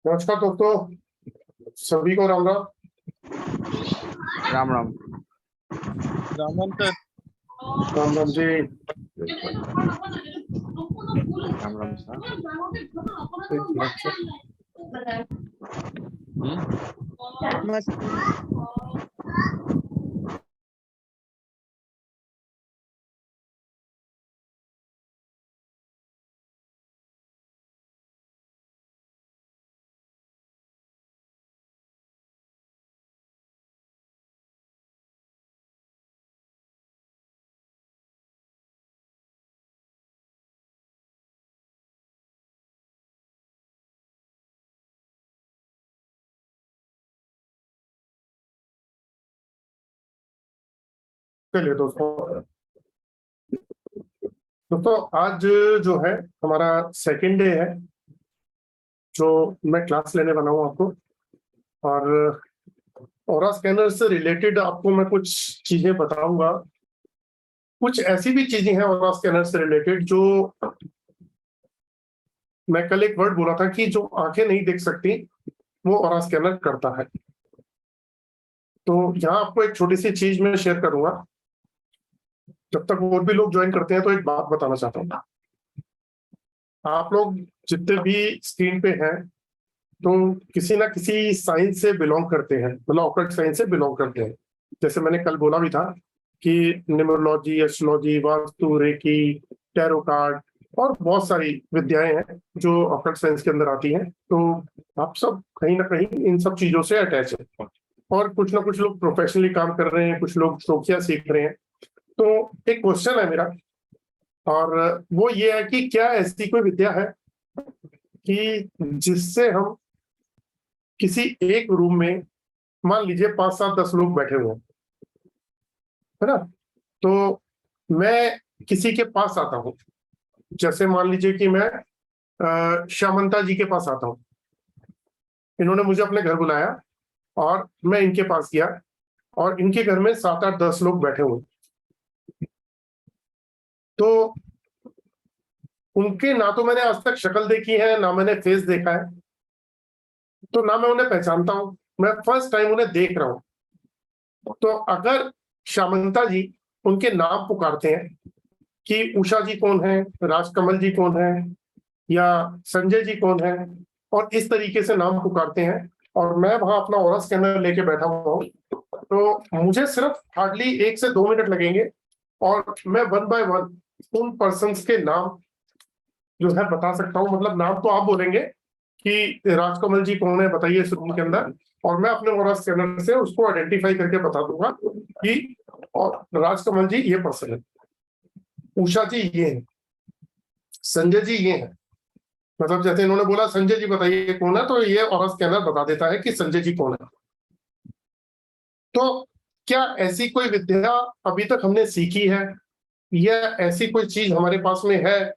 नमस्कार दोस्तों, सभी को राम राम। राम राम। राम राम सर। राम राम जी। राम राम सर। एक मिनट से। चलिए दोस्तों आज जो है हमारा सेकंड डे है जो मैं क्लास लेने बना हूँ आपको। और ऑरा स्कैनर से रिलेटेड आपको मैं कुछ चीजें बताऊंगा। कुछ ऐसी भी चीजें हैं ऑरा स्कैनर से रिलेटेड जो मैं कल एक वर्ड बोला था कि जो आंखें नहीं देख सकती वो ऑरा स्कैनर करता है। तो यहाँ आपको एक छोटी सी चीज मैं शेयर करूंगा। जब तक और भी लोग ज्वाइन करते हैं तो एक बात बताना चाहता हूँ। आप लोग जितने भी स्क्रीन पे हैं तो किसी ना किसी साइंस से बिलोंग करते हैं, मतलब ऑकल्ट साइंस से बिलोंग करते हैं। जैसे मैंने कल बोला भी था कि numerology, astrology, vastu, reiki, tarot card और बहुत सारी विद्याएं हैं जो ऑकल्ट साइंस के अंदर आती हैं। तो आप सब कहीं ना कहीं इन सब चीजों से अटैच है और कुछ ना कुछ लोग प्रोफेशनली काम कर रहे हैं, कुछ लोग शौकिया सीख रहे हैं। तो एक क्वेश्चन है मेरा, और वो ये है कि क्या ऐसी कोई विद्या है कि जिससे हम किसी एक रूम में, मान लीजिए 5 7 10 लोग बैठे हुए हैं, है ना, तो मैं किसी के पास आता हूँ। जैसे मान लीजिए कि मैं श्यामंता जी के पास आता हूँ। इन्होंने मुझे अपने घर बुलाया और मैं इनके पास गया और इनके घर में 7 8 10 लोग बैठे हुए। तो उनके ना तो मैंने आज तक शक्ल देखी है, ना मैंने फेस देखा है, तो ना मैं उन्हें पहचानता हूं। मैं फर्स्ट टाइम उन्हें देख रहा हूं। तो अगर श्यामंता जी उनके नाम पुकारते हैं कि उषा जी कौन है, राजकमल जी कौन है, या संजय जी कौन है, और इस तरीके से नाम पुकारते हैं, और मैं वहां अपना ऑरा स्कैनर लेके बैठा हुआ हूँ, तो मुझे सिर्फ हार्डली 1 से 2 मिनट लगेंगे और मैं वन बाय वन उन पर्सन्स के नाम जो है बता सकता हूँ। मतलब नाम तो आप बोलेंगे कि राजकमल जी कौन है बताइए इस रूम के अंदर, और मैं अपने ऑरा स्कैनर से उसको आइडेंटिफाई करके बता दूंगा कि और राजकमल जी ये पर्सन है, उषा जी ये है, संजय जी ये है। मतलब जैसे इन्होंने बोला संजय जी बताइए कौन है, तो ये ऑरा स्कैनर बता देता है कि संजय जी कौन है। तो क्या ऐसी कोई विद्या अभी तक हमने सीखी है, या ऐसी कोई चीज हमारे पास में है,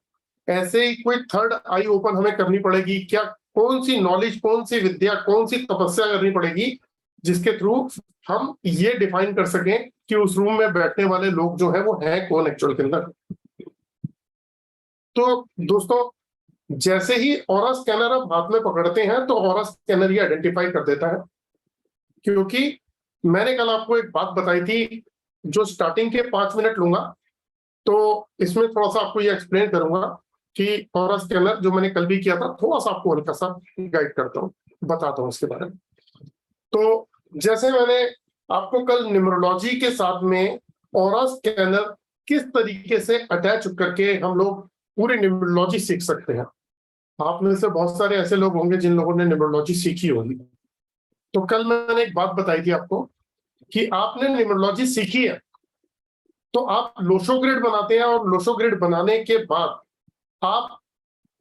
ऐसे ही कोई थर्ड आई ओपन हमें करनी पड़ेगी क्या? कौन सी नॉलेज, कौन सी विद्या, कौन सी तपस्या करनी पड़ेगी जिसके थ्रू हम ये डिफाइन कर सकें कि उस रूम में बैठने वाले लोग जो है वो है कौन एक्चुअल के अंदर? तो दोस्तों, जैसे ही ऑरा स्कैनर आप हाथ में पकड़ते हैं तो ऑरा स्कैनर ये आइडेंटिफाई कर देता है। क्योंकि मैंने कल आपको एक बात बताई थी जो स्टार्टिंग के 5 मिनट लूंगा, तो इसमें थोड़ा सा आपको ये एक्सप्लेन करूंगा कि ऑरा स्कैनर जो मैंने कल भी किया था, थोड़ा सा आपको हल्का सा गाइड करता हूँ, बताता हूँ इसके बारे में। तो जैसे मैंने आपको कल न्यूमरोलॉजी के साथ में ऑरा स्कैनर किस तरीके से अटैच करके हम लोग पूरी न्यूमरोलॉजी सीख सकते हैं। आप में से बहुत सारे ऐसे लोग होंगे जिन लोगों ने न्यूमरोलॉजी सीखी होगी। तो कल मैंने एक बात बताई थी आपको कि आपने न्यूमरोलॉजी सीखी है तो आप लोशो ग्रिड बनाते हैं, और लोशो ग्रिड बनाने के बाद आप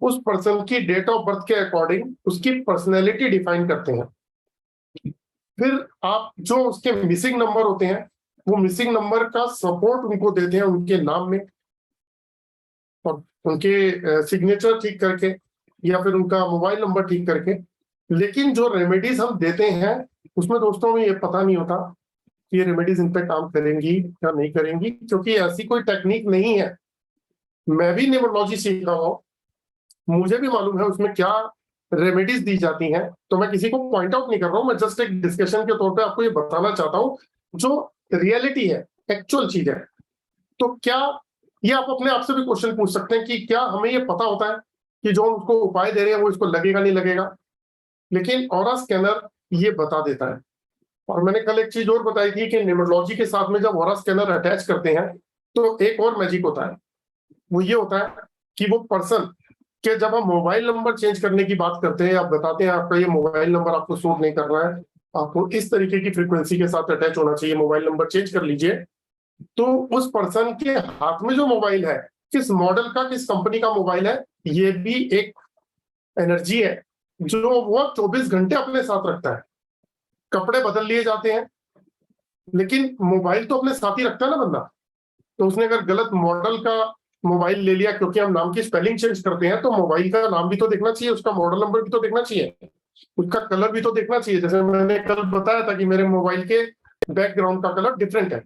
उस पर्सन की डेट ऑफ बर्थ के अकॉर्डिंग उसकी पर्सनैलिटी डिफाइन करते हैं। फिर आप जो उसके मिसिंग नंबर होते हैं वो मिसिंग नंबर का सपोर्ट उनको देते हैं उनके नाम में, और उनके सिग्नेचर ठीक करके या फिर उनका मोबाइल नंबर ठीक करके। लेकिन जो रेमेडीज हम देते हैं उसमें दोस्तों में ये पता नहीं होता कि ये रेमेडीज इन पे काम करेंगी या नहीं करेंगी, क्योंकि ऐसी कोई टेक्निक नहीं है। मैं भी न्यूमरोलॉजी सीख रहा हूँ, मुझे भी मालूम है उसमें क्या रेमेडीज दी जाती हैं, तो मैं किसी को पॉइंट आउट नहीं कर रहा हूं, मैं जस्ट एक डिस्कशन के तौर पे आपको ये बताना चाहता हूं जो रियलिटी है, एक्चुअल चीज है। तो क्या ये आप अपने आप से भी क्वेश्चन पूछ सकते हैं कि क्या हमें ये पता होता है कि जो हम उसको उपाय दे रहे हैं वो इसको लगेगा नहीं लगेगा? लेकिन ऑरा स्कैनर ये बता देता है। और मैंने कल एक चीज और बताई थी कि न्यूमरोलॉजी के साथ में जब ऑरा स्कैनर अटैच करते हैं तो एक और मैजिक होता है। वो ये होता है कि वो पर्सन के जब हम मोबाइल नंबर चेंज करने की बात करते हैं, आप बताते हैं आपका ये मोबाइल नंबर आपको सूट नहीं कर रहा है, आपको इस तरीके की फ्रीक्वेंसी के साथ अटैच होना चाहिए, मोबाइल नंबर चेंज कर लीजिए। तो उस पर्सन के हाथ में जो मोबाइल है, किस मॉडल का, किस कंपनी का मोबाइल है, ये भी एक एनर्जी है जो वो 24 घंटे अपने साथ रखता है। कपड़े बदल लिए जाते हैं लेकिन मोबाइल तो अपने साथ ही रखता है ना बंदा। तो उसने अगर गलत मॉडल का मोबाइल ले लिया, क्योंकि हम नाम की स्पेलिंग चेंज करते हैं, तो मोबाइल का नाम भी तो देखना चाहिए, उसका मॉडल नंबर भी तो देखना चाहिए, उसका कलर भी तो देखना चाहिए। जैसे मैंने कल बताया था कि मेरे मोबाइल के बैकग्राउंड का कलर डिफरेंट है,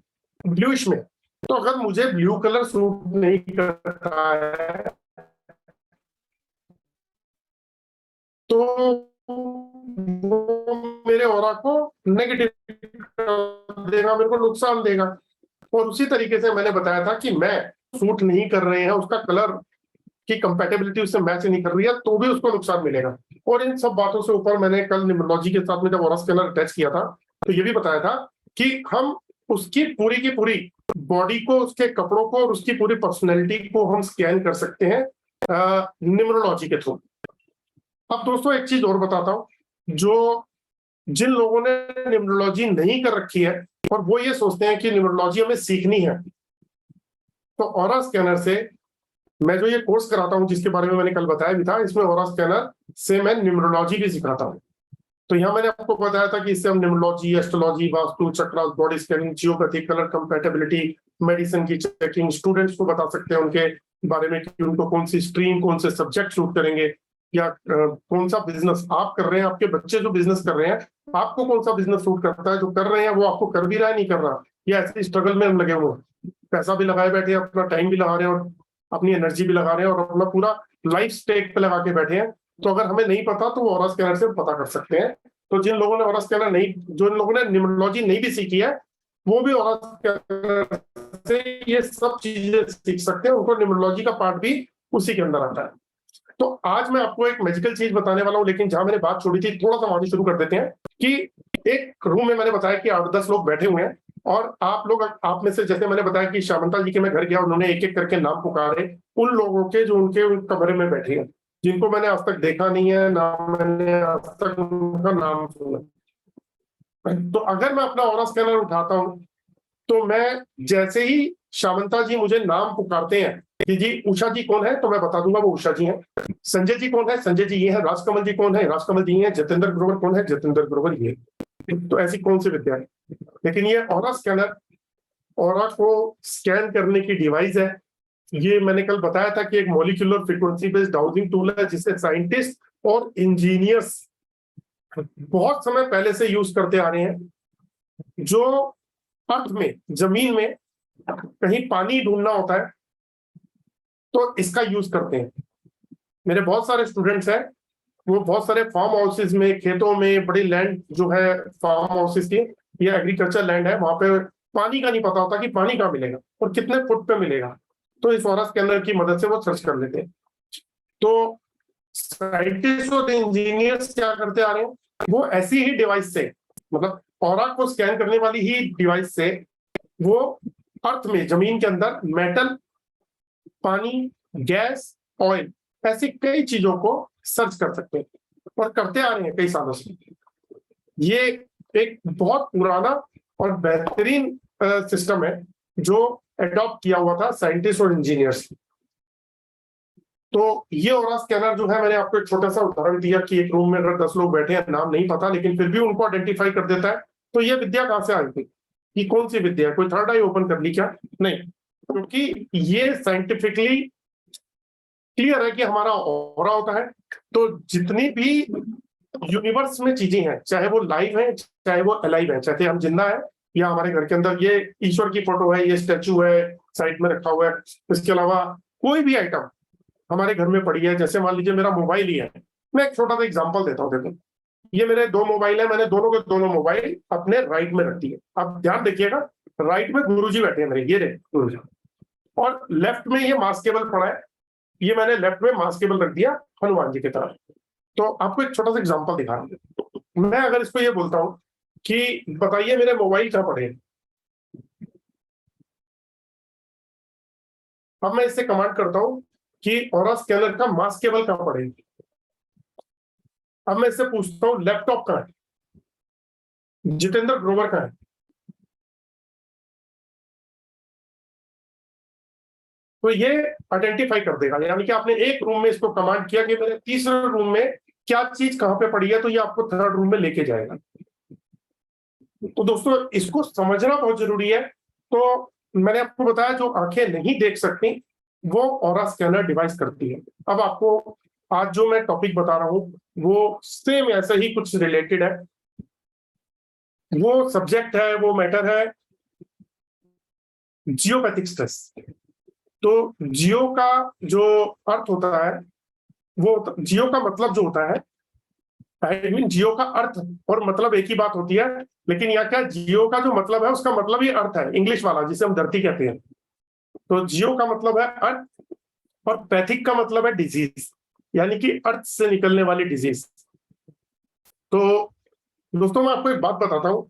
ब्लूइश में। तो अगर मुझे ब्लू कलर सूट नहीं करता है तो वो मेरे ऑरा को नेगेटिव देगा, मेरे को नुकसान देगा। और उसी तरीके से मैंने बताया था कि मैं सूट नहीं कर रहे हैं, उसका कलर की कंपैटिबिलिटी उससे मैच नहीं कर रही है, तो भी उसको नुकसान मिलेगा। और इन सब बातों से ऊपर मैंने कल न्यूमरोलॉजी के साथ में जब ऑरा स्कैनर अटैच किया था तो ये भी बताया था कि हम उसकी पूरी की पूरी बॉडी को, उसके कपड़ों को और उसकी पूरी पर्सनैलिटी को हम स्कैन कर सकते हैं न्यूमरोलॉजी के थ्रू। अब दोस्तों एक चीज और बताता हूँ, जो जिन लोगों ने न्यूमरोलॉजी नहीं कर रखी है और वो ये सोचते हैं कि न्यूमरोलॉजी हमें सीखनी है, तो ऑरा स्कैनर से मैं जो ये कोर्स कराता हूँ, जिसके बारे में मैंने कल बताया भी था, इसमें ऑरा स्कैनर से मैं न्यूमरोलॉजी भी सिखाता हूँ। तो यहाँ मैंने आपको बताया था कि इससे हम numerology, astrology, vastu, chakras, body scanning, geopathy, colour compatibility, medicine की चेकिंग, स्टूडेंट्स को बता सकते हैं उनके बारे में कि उनको कौन सी स्ट्रीम, कौन से सब्जेक्ट सूट करेंगे, या कौन सा बिजनेस आप कर रहे हैं, आपके बच्चे जो बिजनेस कर रहे हैं, आपको कौन सा बिजनेस सूट करता है, जो कर रहे हैं वो आपको कर भी रहा है, नहीं कर रहा, या ऐसे स्ट्रगल में हम लगे हुए हैं, पैसा भी लगाए बैठे हैं, अपना टाइम भी लगा रहे हैं और अपनी एनर्जी भी लगा रहे हैं और अपना पूरा लाइफ स्टेक पे लगा के बैठे हैं। तो अगर हमें नहीं पता तो वो ऑरा स्कैनर से पता कर सकते हैं। तो जिन लोगों ने ऑरा स्कैनर नहीं, जो लोगों ने न्यूमरोलॉजी नहीं भी सीखी है, वो भी ऑरा स्कैनर से ये सब चीजें सीख सकते हैं, उनको न्यूमरोलॉजी का पार्ट भी उसी के अंदर आता है। तो आज मैं आपको एक मैजिकल चीज बताने वाला हूं, लेकिन जहां मैंने बात छोड़ी थी थोड़ा सा वहां शुरू कर देते हैं कि एक रूम में मैंने बताया कि 8-10 लोग बैठे हुए हैं और आप लोग, आप में से, जैसे मैंने बताया कि शामंता जी के मैं घर गया, उन्होंने एक एक करके नाम पुकारे उन लोगों के जो उनके कमरे में बैठे हैं, जिनको मैंने आज तक देखा नहीं है, ना मैंने आज तक उनका नाम सुना। तो अगर मैं अपना ऑरा स्कैनर उठाता हूं तो मैं, जैसे ही शामंता जी मुझे नाम पुकारते हैं कि जी उषा जी कौन है, तो मैं बता दूंगा वो उषा जी हैं। संजय जी कौन है, संजय जी ये है। राजकमल जी कौन है, राजकमल जी हैं। जतेंद्र ग्रोवर कौन है, जतेंद्र ग्रोवर ये। तो ऐसी कौन सी विद्या है। लेकिन ये ऑरा स्कैनर, ऑरा को स्कैन करने की डिवाइस है। ये मैंने कल बताया था कि एक molecular frequency based dowsing tool है, जिसे साइंटिस्ट और इंजीनियर्स बहुत समय पहले से यूज करते आ रहे हैं। जो अर्थ में, जमीन में कहीं पानी ढूंढना होता है तो इसका यूज करते हैं। मेरे बहुत सारे स्टूडेंट्स हैं, वो बहुत सारे फार्म हाउसेज में, खेतों में, बड़ी लैंड जो है फार्म हाउसेज की, ये एग्रीकल्चर लैंड है, वहां पे पानी का नहीं पता होता कि पानी कहाँ मिलेगा और कितने फुट पे मिलेगा। तो इस ऑरा स्कैनर की मदद से वो सर्च कर लेते हैं। तो साइंटिस्ट और इंजीनियर्स क्या करते आ रहे हैं, वो ऐसी ही डिवाइस से, मतलब ऑरा को स्कैन करने वाली ही डिवाइस से, वो अर्थ में, जमीन के अंदर मेटल, पानी, गैस, ऑयल, ऐसी कई चीजों को सर्च कर सकते हैं और करते आ रहे हैं कई सालों से। ये एक बहुत पुराना और बेहतरीन सिस्टम है जो एडॉप्ट किया हुआ था साइंटिस्ट और इंजीनियर्स। तो ये ऑरा स्कैनर जो है, मैंने आपको एक छोटा सा उदाहरण दिया कि एक रूम में अगर 10 लोग बैठे हैं, नाम नहीं पता, लेकिन फिर भी उनको आइडेंटिफाई कर देता है। तो ये विद्या कहां से आई थी, ये कौन सी विद्या है, कोई थर्ड आई ओपन कर ली क्या? नहीं, क्योंकि ये साइंटिफिकली क्लियर है कि हमारा ऑरा होता है। तो जितनी भी यूनिवर्स में चीजें हैं, चाहे वो लाइव है, चाहे वो अलाइव है, चाहे हम जिंदा है या हमारे घर के अंदर ये ईश्वर की फोटो है, ये स्टैचू है साइड में रखा हुआ है, इसके अलावा कोई भी आइटम हमारे घर में पड़ी है, जैसे मान लीजिए मेरा मोबाइल ही है, मैं एक छोटा सा एग्जांपल देता हूँ। देखो, ये मेरे दो मोबाइल है, मैंने दोनों के दोनों मोबाइल अपने राइट में रख दिए। अब ध्यान देखिएगा, राइट में गुरुजी बैठे हैं मेरे, ये रहे गुरुजी, और लेफ्ट में ये मास केबल पड़ा है, ये मैंने लेफ्ट में मास केबल रख दिया हनुमान जी की तरफ। तो आपको एक छोटा सा एग्जांपल दिखा रहा हूँ। मैं अगर इसको ये बोलता हूँ कि बताइए मेरे मोबाइल कहाँ पड़े हैं, अब मैं इससे कमांड करता हूँ कि ऑरा स्कैनर का मास केबल कहाँ पड़े हैं। अब मैं इससे पूछता हूँ लैपटॉप कहाँ है, जितेंद्र ग्रोवर कहाँ है। तो ये आइडेंटिफाई कर देगा, यानी कि आपने एक रूम में इसको कमांड किया कि मेरे तीसरे रूम में क्या चीज कहां पे पड़ी है, तो ये आपको थर्ड रूम में लेके जाएगा। तो दोस्तों, इसको समझना बहुत जरूरी है। तो मैंने आपको बताया, जो आंखें नहीं देख सकती वो ऑरा स्कैनर डिवाइस करती है। अब आपको आज जो मैं टॉपिक बता रहा हूं वो सेम ऐसा ही कुछ रिलेटेड है। वो सब्जेक्ट है, वो मैटर है जियोपैथिक स्ट्रेस। तो जियो का जो अर्थ होता है, वो जियो का मतलब जो होता है, आई मीन जियो का अर्थ और मतलब एक ही बात होती है, लेकिन यहाँ क्या जियो का जो मतलब है उसका मतलब ही अर्थ है, इंग्लिश वाला जिसे हम धरती कहते हैं। तो जियो का मतलब है अर्थ, और पैथिक का मतलब है डिजीज, यानी कि अर्थ से निकलने वाली डिजीज। तो दोस्तों, मैं आपको एक बात बताता हूँ।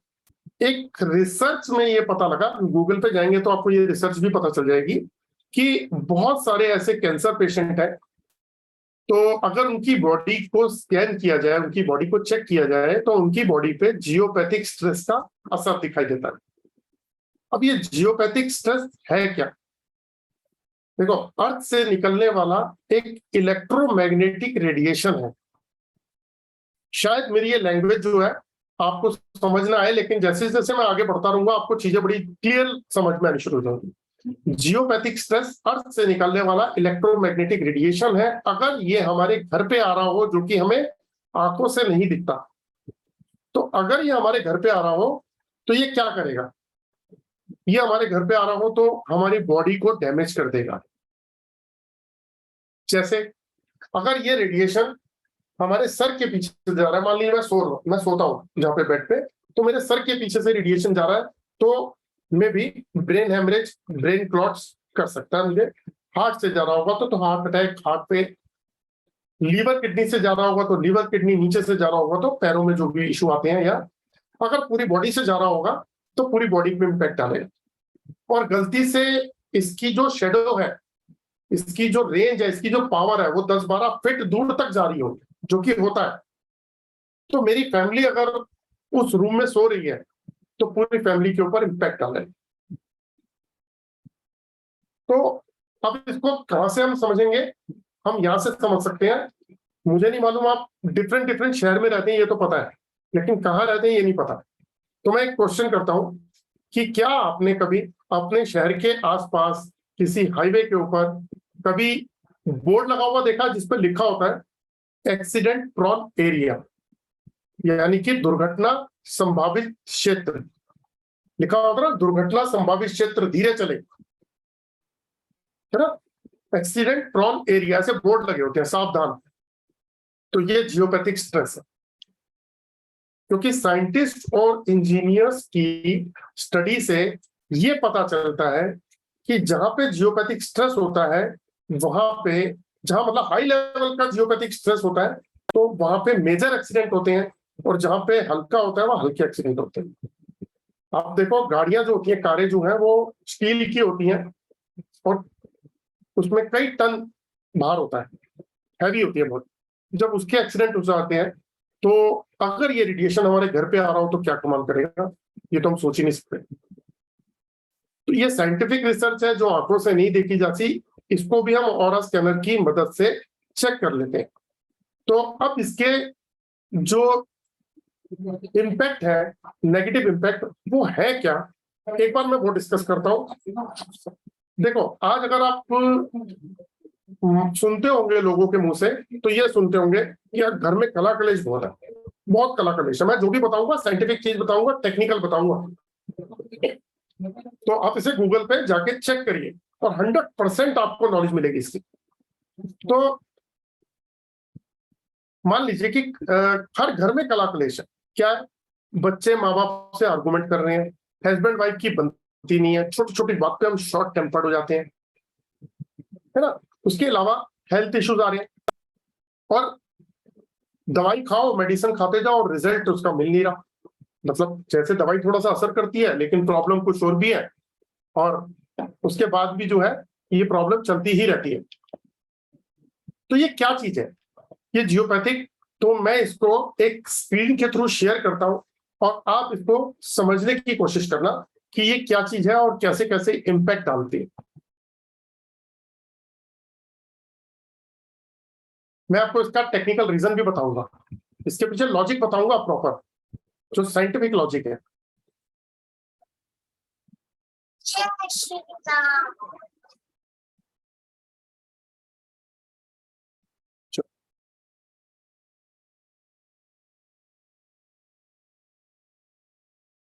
एक रिसर्च में ये पता लगा, गूगल पे जाएंगे तो आपको ये रिसर्च भी पता चल जाएगी कि बहुत सारे ऐसे कैंसर पेशेंट हैं, तो अगर उनकी बॉडी को स्कैन किया जाए, उनकी बॉडी को चेक किया जाए, तो उनकी बॉडी पे जियोपैथिक स्ट्रेस का असर दिखाई देता है। अब ये जियोपैथिक स्ट्रेस है क्या? देखो, अर्थ से निकलने वाला एक इलेक्ट्रोमैग्नेटिक रेडिएशन है। शायद मेरी ये लैंग्वेज जो है आपको समझना है, लेकिन जैसे जैसे मैं आगे बढ़ता रहूंगा आपको चीजें बड़ी क्लियर समझ में आनी शुरू हो जाएंगी। जियोपैथिक स्ट्रेस अर्थ से निकलने वाला इलेक्ट्रोमैग्नेटिक रेडिएशन है। अगर ये हमारे घर पे आ रहा हो, जो कि हमें आंखों से नहीं दिखता, तो अगर ये हमारे घर पे आ रहा हो तो ये क्या करेगा? ये हमारे घर पे आ रहा हो तो हमारी बॉडी को डैमेज कर देगा। जैसे अगर ये रेडिएशन हमारे सर के पीछे से जा रहा है, मान लीजिए मैं सोता हूँ जहाँ पे बेड पे, तो मेरे सर के पीछे से रेडिएशन जा रहा है, तो मैं भी ब्रेन हेमरेज, ब्रेन क्लॉट्स कर सकता है मुझे। हार्ट से जा रहा होगा तो हार्ट अटैक, हार्ट पे। लीवर किडनी से जा रहा होगा तो लीवर किडनी, नीचे से जा रहा होगा तो पैरों में जो भी इशू आते हैं, या अगर पूरी बॉडी से जा रहा होगा तो पूरी बॉडी पे इम्पैक्ट डालेगा। और गलती से इसकी जो शेडो है, इसकी जो रेंज है, इसकी जो पावर है, वो 10-12 फीट दूर तक जा रही होगी, जो कि होता है। तो मेरी फैमिली अगर उस रूम में सो रही है तो पूरी फैमिली के ऊपर इम्पैक्ट डालेगा। तो अब इसको कहां से हम समझेंगे? हम यहां से समझ सकते हैं। मुझे नहीं मालूम, आप डिफरेंट डिफरेंट शहर में रहते हैं ये तो पता है, लेकिन कहाँ रहते हैं ये नहीं पता। तो मैं एक क्वेश्चन करता हूं कि क्या आपने कभी अपने शहर के आसपास किसी हाईवे के ऊपर कभी बोर्ड लगा हुआ देखा जिस पर लिखा होता है एक्सीडेंट प्रोन एरिया, यानी कि दुर्घटना संभावित क्षेत्र? लिखा होता है ना, दुर्घटना संभावित क्षेत्र, धीरे चले, है ना? एक्सीडेंट प्रोन एरिया से बोर्ड लगे होते हैं, सावधान। तो ये जियोपैथिक स्ट्रेस है, क्योंकि साइंटिस्ट और इंजीनियर्स की स्टडी से ये पता चलता है कि जहां पे जियोपैथिक स्ट्रेस होता है, वहां पे, जहां मतलब हाई लेवल का जियोपैथिक स्ट्रेस होता है, तो वहां पे मेजर एक्सीडेंट होते हैं, और जहां पे हल्का होता है वहां हल्के एक्सीडेंट होते हैं। आप देखो, गाड़ियां जो होती हैं, कारें जो हैं, वो स्टील की होती हैं और उसमें कई टन भार होता है, हैवी होती है बहुत। जब उसके एक्सीडेंट हो जाते हैं, तो अगर ये रेडिएशन हमारे घर पे आ रहा हो तो क्या कमाल करेगा, ये तो हम सोच ही नहीं सकते। तो ये साइंटिफिक रिसर्च है जो आंखों से नहीं देखी जाती, इसको भी हम ऑरा स्कैनर की मदद से चेक कर लेते हैं। तो अब इसके जो इम्पैक्ट है, नेगेटिव इम्पैक्ट, वो है क्या, एक बार मैं वो डिस्कस करता हूं। देखो, आज अगर आप सुनते होंगे लोगों के मुंह से, तो ये सुनते होंगे कि यार घर में कला कलेश बहुत है, बहुत कला कलेश है। मैं जो भी बताऊंगा साइंटिफिक चीज बताऊंगा, टेक्निकल बताऊंगा, तो आप इसे गूगल पे जाके चेक करिए और 100% आपको नॉलेज मिलेगी इसकी। तो मान लीजिए कि हर घर में कला क्लेश है। क्या है? बच्चे माँ बाप से आर्गुमेंट कर रहे हैं, हस्बैंड वाइफ की बनती नहीं है, छोटी छोटी बात पे हम शॉर्ट टेम्पर्ड हो जाते हैं, है ना। उसके अलावा हेल्थ इश्यूज आ रहे हैं, और दवाई खाओ, मेडिसिन खाते जाओ और रिजल्ट उसका मिल नहीं रहा। मतलब जैसे दवाई थोड़ा सा असर करती है, लेकिन प्रॉब्लम कुछ और भी है, और उसके बाद भी जो है ये प्रॉब्लम चलती ही रहती है। तो ये क्या चीज है? ये जियोपैथिक। तो मैं इसको एक स्क्रीन के थ्रू शेयर करता हूं, और आप इसको समझने की कोशिश करना कि ये क्या चीज है और कैसे कैसे इम्पैक्ट डालती है। मैं आपको इसका टेक्निकल रीजन भी बताऊंगा, इसके पीछे लॉजिक बताऊंगा प्रॉपर, जो साइंटिफिक लॉजिक है।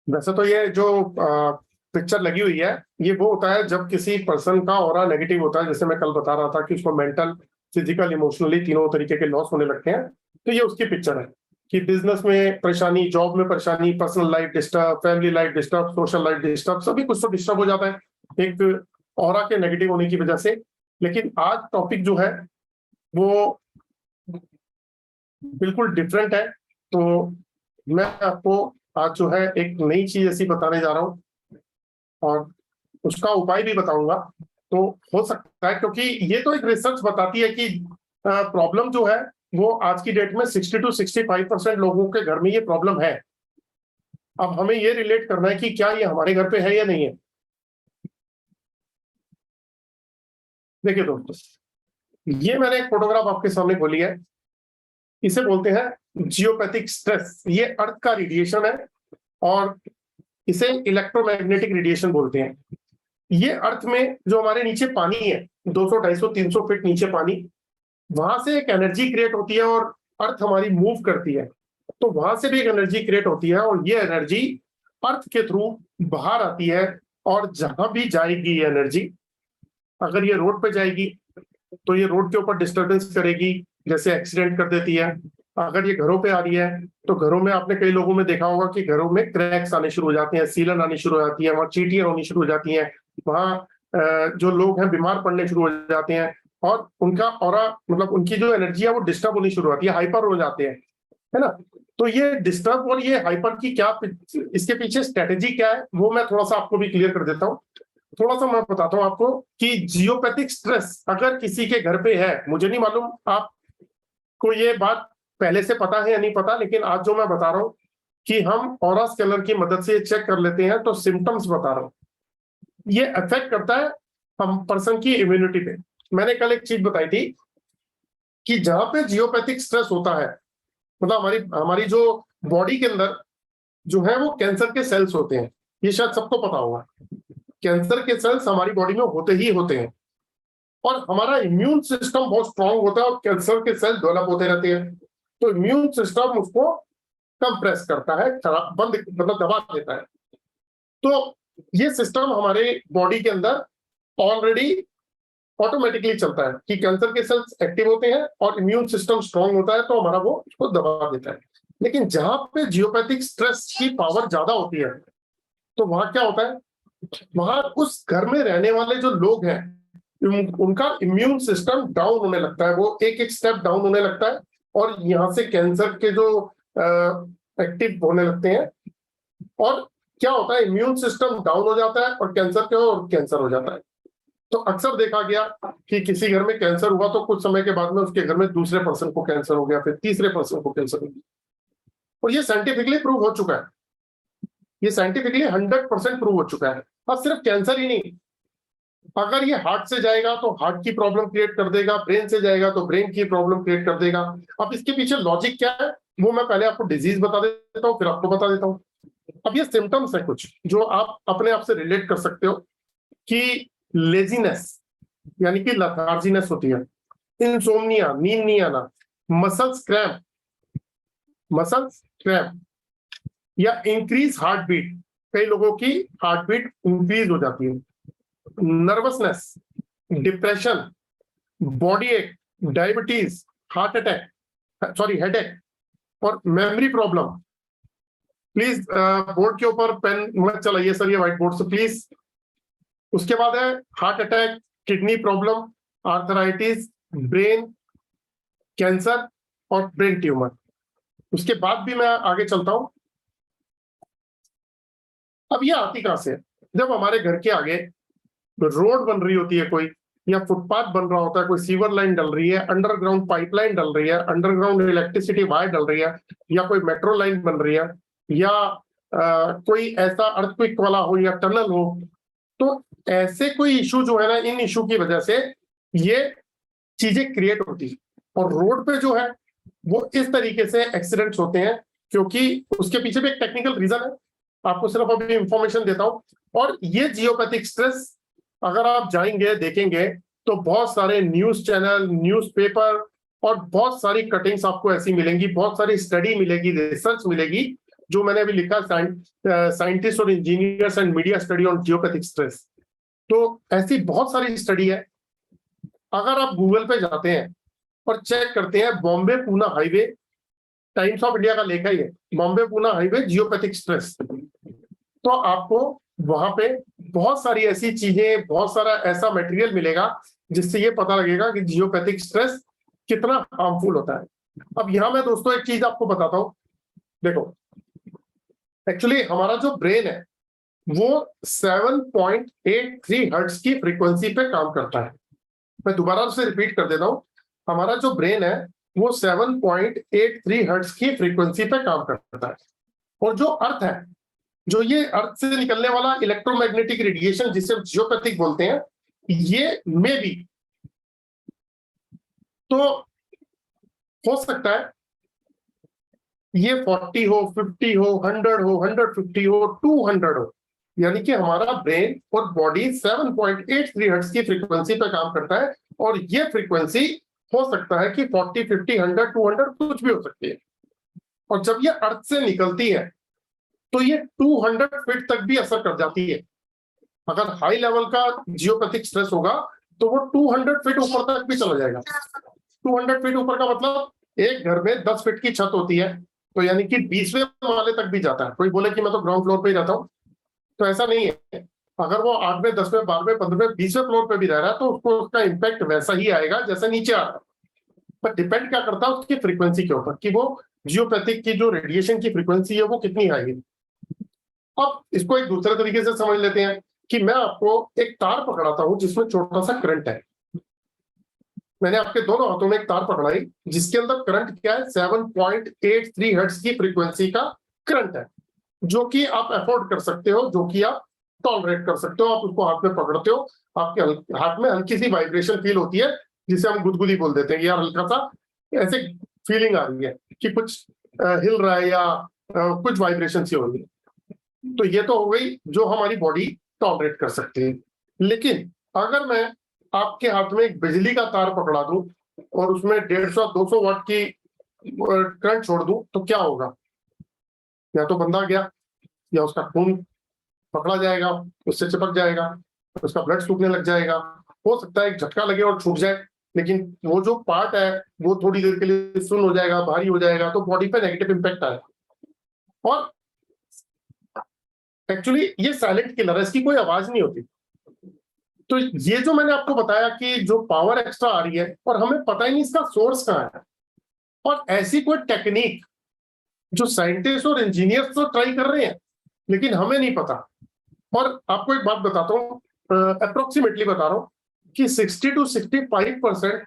वैसे तो ये जो पिक्चर लगी हुई है, ये वो होता है जब किसी पर्सन का ऑरा नेगेटिव होता है। जैसे मैं कल बता रहा था कि उसको मेंटल, फिजिकल, इमोशनली तीनों तरीके के लॉस होने लगते हैं। तो ये उसकी पिक्चर है कि बिजनेस में परेशानी, जॉब में परेशानी, personal life disturb, family life disturb, social life disturb, सभी कुछ तो डिस्टर्ब हो जाता है एक ऑरा के नेगेटिव होने की वजह से। लेकिन आज टॉपिक जो है वो बिल्कुल डिफरेंट है। तो मैं आपको आज जो है एक नई चीज ऐसी बताने जा रहा हूँ, और उसका उपाय भी बताऊंगा। तो हो सकता है, क्योंकि ये तो एक रिसर्च बताती है कि प्रॉब्लम जो है वो आज की डेट में 60 to 65% लोगों के घर में ये प्रॉब्लम है। अब हमें ये रिलेट करना है कि क्या ये हमारे घर पे है या नहीं है। देखिए दोस्तों, ये मैंने एक फोटोग्राफ आपके सामने खोली है। इसे बोलते हैं जियोपैथिक स्ट्रेस। ये अर्थ का रेडिएशन है, और इसे इलेक्ट्रोमैग्नेटिक रेडिएशन बोलते हैं। ये अर्थ में जो हमारे नीचे पानी है, 200, 250, 300 फीट नीचे पानी, वहां से एक एनर्जी क्रिएट होती है, और अर्थ हमारी मूव करती है, तो वहां से भी एक एनर्जी क्रिएट होती है, और ये एनर्जी अर्थ के थ्रू बाहर आती है। और जहां भी जाएगी ये एनर्जी, अगर ये रोड पे जाएगी तो ये रोड के ऊपर डिस्टरबेंस करेगी, जैसे एक्सीडेंट कर देती है। अगर ये घरों पे आ रही है, तो घरों में आपने कई लोगों में देखा होगा कि घरों में क्रैक्स आने शुरू हो जाते हैं, सीलन आनी शुरू हो जाती है, वहां चींटियां होनी शुरू हो जाती हैं, वहां जो लोग हैं बीमार पड़ने शुरू हो जाते हैं, और उनका ऑरा, मतलब उनकी जो एनर्जी है वो डिस्टर्ब होनी शुरू होती है, हाइपर हो जाते हैं, है ना। तो ये डिस्टर्ब और ये हाइपर की क्या, इसके पीछे स्ट्रेटेजी क्या है, वो मैं थोड़ा सा आपको भी क्लियर कर देता हूँ। थोड़ा सा मैं बताता हूँ आपको कि जियोपैथिक स्ट्रेस अगर किसी के घर पे है, मुझे नहीं मालूम आपको ये बात पहले से पता है या नहीं पता, लेकिन आज जो मैं बता रहा हूँ कि हम ऑरा स्कैनर की मदद से चेक कर लेते हैं, तो सिम्टम्स बता रहा हूँ। ये अफेक्ट करता है हम पर्सन की इम्यूनिटी पे। मैंने कल एक चीज बताई थी कि जहां पे जियोपैथिक स्ट्रेस होता है, मतलब हमारी हमारी जो बॉडी के अंदर जो है वो कैंसर के सेल्स होते हैं। ये शायद सबको पता होगा, कैंसर के सेल्स हमारी बॉडी में होते ही होते हैं, और हमारा इम्यून सिस्टम बहुत स्ट्रांग होता है, और कैंसर के सेल डेवलप होते रहते हैं। तो इम्यून सिस्टम उसको कंप्रेस करता है, खराब, बंद, मतलब दबा देता है। तो ये सिस्टम हमारे बॉडी के अंदर ऑलरेडी ऑटोमेटिकली चलता है कि कैंसर के सेल्स एक्टिव होते हैं और इम्यून सिस्टम स्ट्रांग होता है, तो हमारा वो उसको दबा देता है। लेकिन जहां पे जियोपैथिक स्ट्रेस की पावर ज्यादा होती है, तो वहां क्या होता है, वहां उस घर में रहने वाले जो लोग हैं, उनका इम्यून सिस्टम डाउन होने लगता है, वो एक एक स्टेप डाउन होने लगता है, और यहाँ से कैंसर के जो एक्टिव होने लगते हैं। और क्या होता है, इम्यून सिस्टम डाउन हो जाता है और कैंसर हो जाता है। तो अक्सर देखा गया कि किसी घर में कैंसर हुआ तो कुछ समय के बाद में उसके घर में दूसरे पर्सन को कैंसर हो गया, फिर तीसरे पर्सन को कैंसर हो गया। और ये साइंटिफिकली प्रूव हो चुका है, ये साइंटिफिकली 100% प्रूव हो चुका है। अब सिर्फ कैंसर ही नहीं, अगर ये हार्ट से जाएगा तो हार्ट की प्रॉब्लम क्रिएट कर देगा, ब्रेन से जाएगा तो ब्रेन की प्रॉब्लम क्रिएट कर देगा। अब इसके पीछे लॉजिक क्या है, वो मैं पहले आपको डिजीज बता देता हूँ, फिर आपको बता देता हूँ। अब ये सिम्टम्स है कुछ जो आप अपने आप से रिलेट कर सकते हो कि लेजीनेस, यानी कि लथार्जीनेस होती है, इंसोम्निया, नींद नहीं आना, मसल्स क्रैम्प, या इंक्रीज हार्ट बीट, कई लोगों की हार्ट बीट इंक्रीज हो जाती है, नर्वसनेस, डिप्रेशन, बॉडी एक, diabetes, heart attack, sorry headache और मेमोरी प्रॉब्लम, प्लीज बोर्ड के ऊपर पेन मत चलाइए सर, ये व्हाइट बोर्ड से प्लीज। उसके बाद है heart attack, kidney problem, arthritis, brain cancer और ब्रेन ट्यूमर। उसके बाद भी मैं आगे चलता हूं। अब ये आती कहां से? जब हमारे घर के आगे रोड बन रही होती है कोई, या फुटपाथ बन रहा होता है, कोई सीवर लाइन डल रही है, अंडरग्राउंड पाइपलाइन डल रही है, अंडरग्राउंड इलेक्ट्रिसिटी वायर डल रही है, या कोई मेट्रो लाइन बन रही है, या कोई ऐसा अर्थक्वेक वाला हो या टनल हो, तो ऐसे कोई इशू जो है ना, इन इशू की वजह से ये चीजें क्रिएट होती है। और रोड पे जो है वो इस तरीके से एक्सीडेंट्स होते हैं, क्योंकि उसके पीछे भी एक टेक्निकल रीजन है, आपको सिर्फ अभी इंफॉर्मेशन देता हूं। और ये जियोपैथिक स्ट्रेस अगर आप जाएंगे देखेंगे तो बहुत सारे न्यूज चैनल, न्यूज़पेपर और बहुत सारी कटिंग्स आपको ऐसी मिलेंगी, बहुत सारी स्टडी मिलेगी, रिसर्च मिलेगी, जो मैंने अभी लिखा, साइंटिस्ट और engineers and media study on geopathic stress. तो ऐसी बहुत सारी स्टडी है। अगर आप गूगल पे जाते हैं और चेक करते हैं Bombay Poona highway, times of India का लेखा ही है, Bombay Poona highway geopathic stress, तो आपको वहां पे बहुत सारी ऐसी चीजें, बहुत सारा ऐसा मटेरियल मिलेगा जिससे ये पता लगेगा कि जियोपैथिक स्ट्रेस कितना हार्मफुल होता है। अब यहां मैं दोस्तों एक चीज आपको बताता हूं। देखो, एक्चुअली हमारा जो ब्रेन है वो 7.83 हर्ट्ज की फ्रीक्वेंसी पे काम करता है। मैं दोबारा से रिपीट कर देता हूं, हमारा जो ब्रेन है वो 7.83 हर्ट्ज की फ्रीक्वेंसी पे काम करता है। और जो अर्थ है, जो ये अर्थ से निकलने वाला इलेक्ट्रोमैग्नेटिक रेडिएशन जिसे हम जियोपैथिक बोलते हैं, ये मे बी तो हो सकता है ये 40 हो, 50 हो, 100 हो, 150 हो, 200 हो, यानी कि हमारा ब्रेन और बॉडी 7.83 हर्ट्ज की फ्रीक्वेंसी पे काम करता है। और ये फ्रीक्वेंसी हो सकता है कि 40, 50, 100, 200 कुछ भी हो सकती है। और जब ये अर्थ से निकलती है तो ये 200 फीट तक भी असर कर जाती है। अगर हाई लेवल का जियोपैथिक स्ट्रेस होगा तो वो 200 फीट ऊपर तक भी चला जाएगा। 200 फीट ऊपर का मतलब एक घर में 10 फीट की छत होती है, तो यानी कि 20वें माले तक भी जाता है। कोई बोले कि मैं तो ग्राउंड फ्लोर पे ही रहता हूँ, तो ऐसा नहीं है। अगर वो 8वें, 10वें, 12वें, 15वें, 20वें फ्लोर पे भी रह रहा है तो उसको उसका इम्पैक्ट वैसा ही आएगा जैसे नीचे आ रहा है। पर डिपेंड क्या करता है उसकी फ्रीक्वेंसी के ऊपर, कि वो जियोपैथिक की जो रेडिएशन की फ्रीक्वेंसी है वो कितनी हाई है। अब इसको एक दूसरे तरीके से समझ लेते हैं कि मैं आपको एक तार पकड़ाता हूं जिसमें छोटा सा करंट है। मैंने आपके दोनों हाथों में एक तार पकड़ाई जिसके अंदर करंट क्या है, 7.83 हर्ट्ज की फ्रीक्वेंसी का करंट है, जो कि आप अफोर्ड कर सकते हो, जो कि आप टॉलरेट कर सकते हो। आप उसको हाथ में पकड़ते हो, आपके हाथ में हल्की सी वाइब्रेशन फील होती है, जिसे हम गुदगुदी बोल देते हैं, यार हल्का सा ऐसे फीलिंग आ रही है कि कुछ हिल रहा है या कुछ वाइब्रेशन सी हो रही है। तो ये तो हो गई जो हमारी बॉडी टॉलरेट कर सकती है। लेकिन अगर मैं आपके हाथ में एक बिजली का तार पकड़ा दूं और उसमें 150-200 वाट की करंट छोड़ दूं तो क्या होगा? या तो बंदा गया, या उसका खून पकड़ा जाएगा, उससे चिपक जाएगा, उसका ब्लड सूखने लग जाएगा, हो सकता है एक झटका लगे और छूट जाए, लेकिन वो जो पार्ट है वो थोड़ी देर के लिए सुन्न हो जाएगा, भारी हो जाएगा, तो बॉडी पे नेगेटिव इंपैक्ट आएगा। और एक्चुअली ये साइलेंट किलर है, इसकी कोई आवाज नहीं होती। तो ये जो मैंने आपको बताया कि जो पावर एक्स्ट्रा आ रही है और हमें पता ही नहीं इसका सोर्स कहाँ है, और ऐसी कोई टेक्निक जो साइंटिस्ट और इंजीनियर्स तो ट्राई कर रहे हैं लेकिन हमें नहीं पता। और आपको एक बात बताता हूँ, अप्रोक्सीमेटली बता रहा हूँ कि 60 to 65%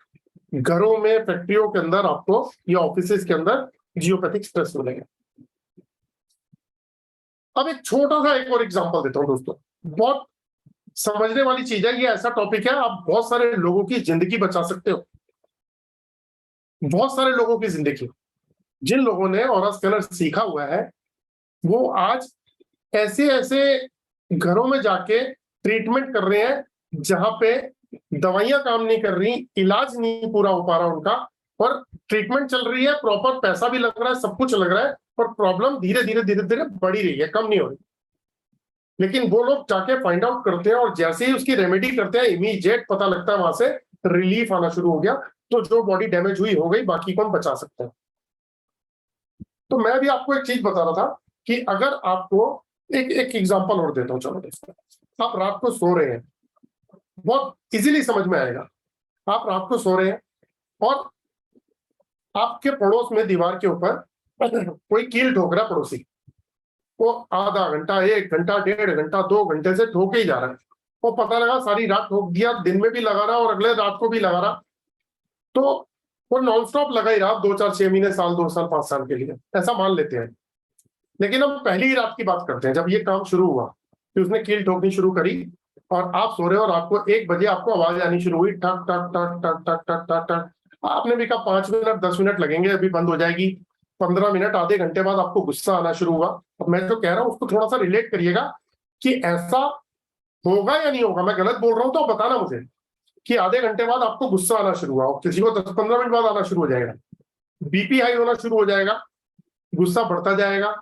घरों में, फैक्ट्रियों के अंदर आपको या ऑफिसेज के अंदर जियोपैथिक स्ट्रेस मिलेगा। अब एक छोटा सा एक और एग्जांपल देता हूं दोस्तों, बहुत समझने वाली चीज है। ये ऐसा टॉपिक है, आप बहुत सारे लोगों की जिंदगी बचा सकते हो, बहुत सारे लोगों की जिंदगी। जिन लोगों ने ऑरा स्कैनर सीखा हुआ है वो आज ऐसे ऐसे घरों में जाके ट्रीटमेंट कर रहे हैं जहां पे दवाइयां काम नहीं कर रही, इलाज नहीं पूरा हो पा रहा उनका, और ट्रीटमेंट चल रही है, प्रॉपर पैसा भी लग रहा है, सब कुछ लग रहा है, और प्रॉब्लम धीरे धीरे धीरे धीरे बढ़ ही रही है, कम नहीं हो रही। लेकिन वो लोग जाके फाइंड आउट करते हैं और जैसे ही उसकी रेमेडी करते हैं इमीडिएट पता लगता है वहां से रिलीफ आना शुरू हो गया। तो जो बॉडी डैमेज हुई हो गई, बाकी को हम बचा सकते हैं। तो मैं भी आपको एक चीज बता रहा था कि अगर आपको एक एग्जांपल और देता हूँ, चलो देखो। आप रात को सो रहे हैं, बहुत इजीली समझ में आएगा। आप रात को सो रहे हैं और आपके पड़ोस में दीवार के ऊपर कोई कील ठोक रहा है पड़ोसी, वो आधा घंटा, 1 घंटा, 1.5 घंटा, 2 घंटे से ठोके ही जा रहा है। वो पता लगा सारी रात ठोक दिया, दिन में भी लगा रहा और अगले रात को भी लगा रहा, तो वो नॉन स्टॉप लगा ही रहा 2, 4, 6 महीने, साल, 2 साल, 5 साल के लिए, ऐसा मान लेते हैं। लेकिन हम पहली ही रात की बात करते हैं जब ये काम शुरू हुआ कि उसने कील ठोकनी शुरू करी और आप सो रहे हो और आपको 1 बजे आपको आवाज आनी शुरू हुई, टक टक टक टक टक टक टक टक। आपने भी कहा 5 मिनट 10 मिनट लगेंगे, अभी बंद हो जाएगी। 15 मिनट, आधे घंटे बाद आपको गुस्सा आना शुरू हुआ। अब मैं जो कह रहा हूं उसको थोड़ा सा रिलेट करिएगा कि ऐसा होगा या नहीं होगा। मैं गलत बोल रहा हूं तो बताना मुझे कि आधे घंटे बाद आपको गुस्सा आना शुरू हुआ, किसी को 10-15 मिनट बाद आना शुरू हो जाएगा, बीपी हाई होना शुरू हो जाएगा, गुस्सा बढ़ता जाएगा,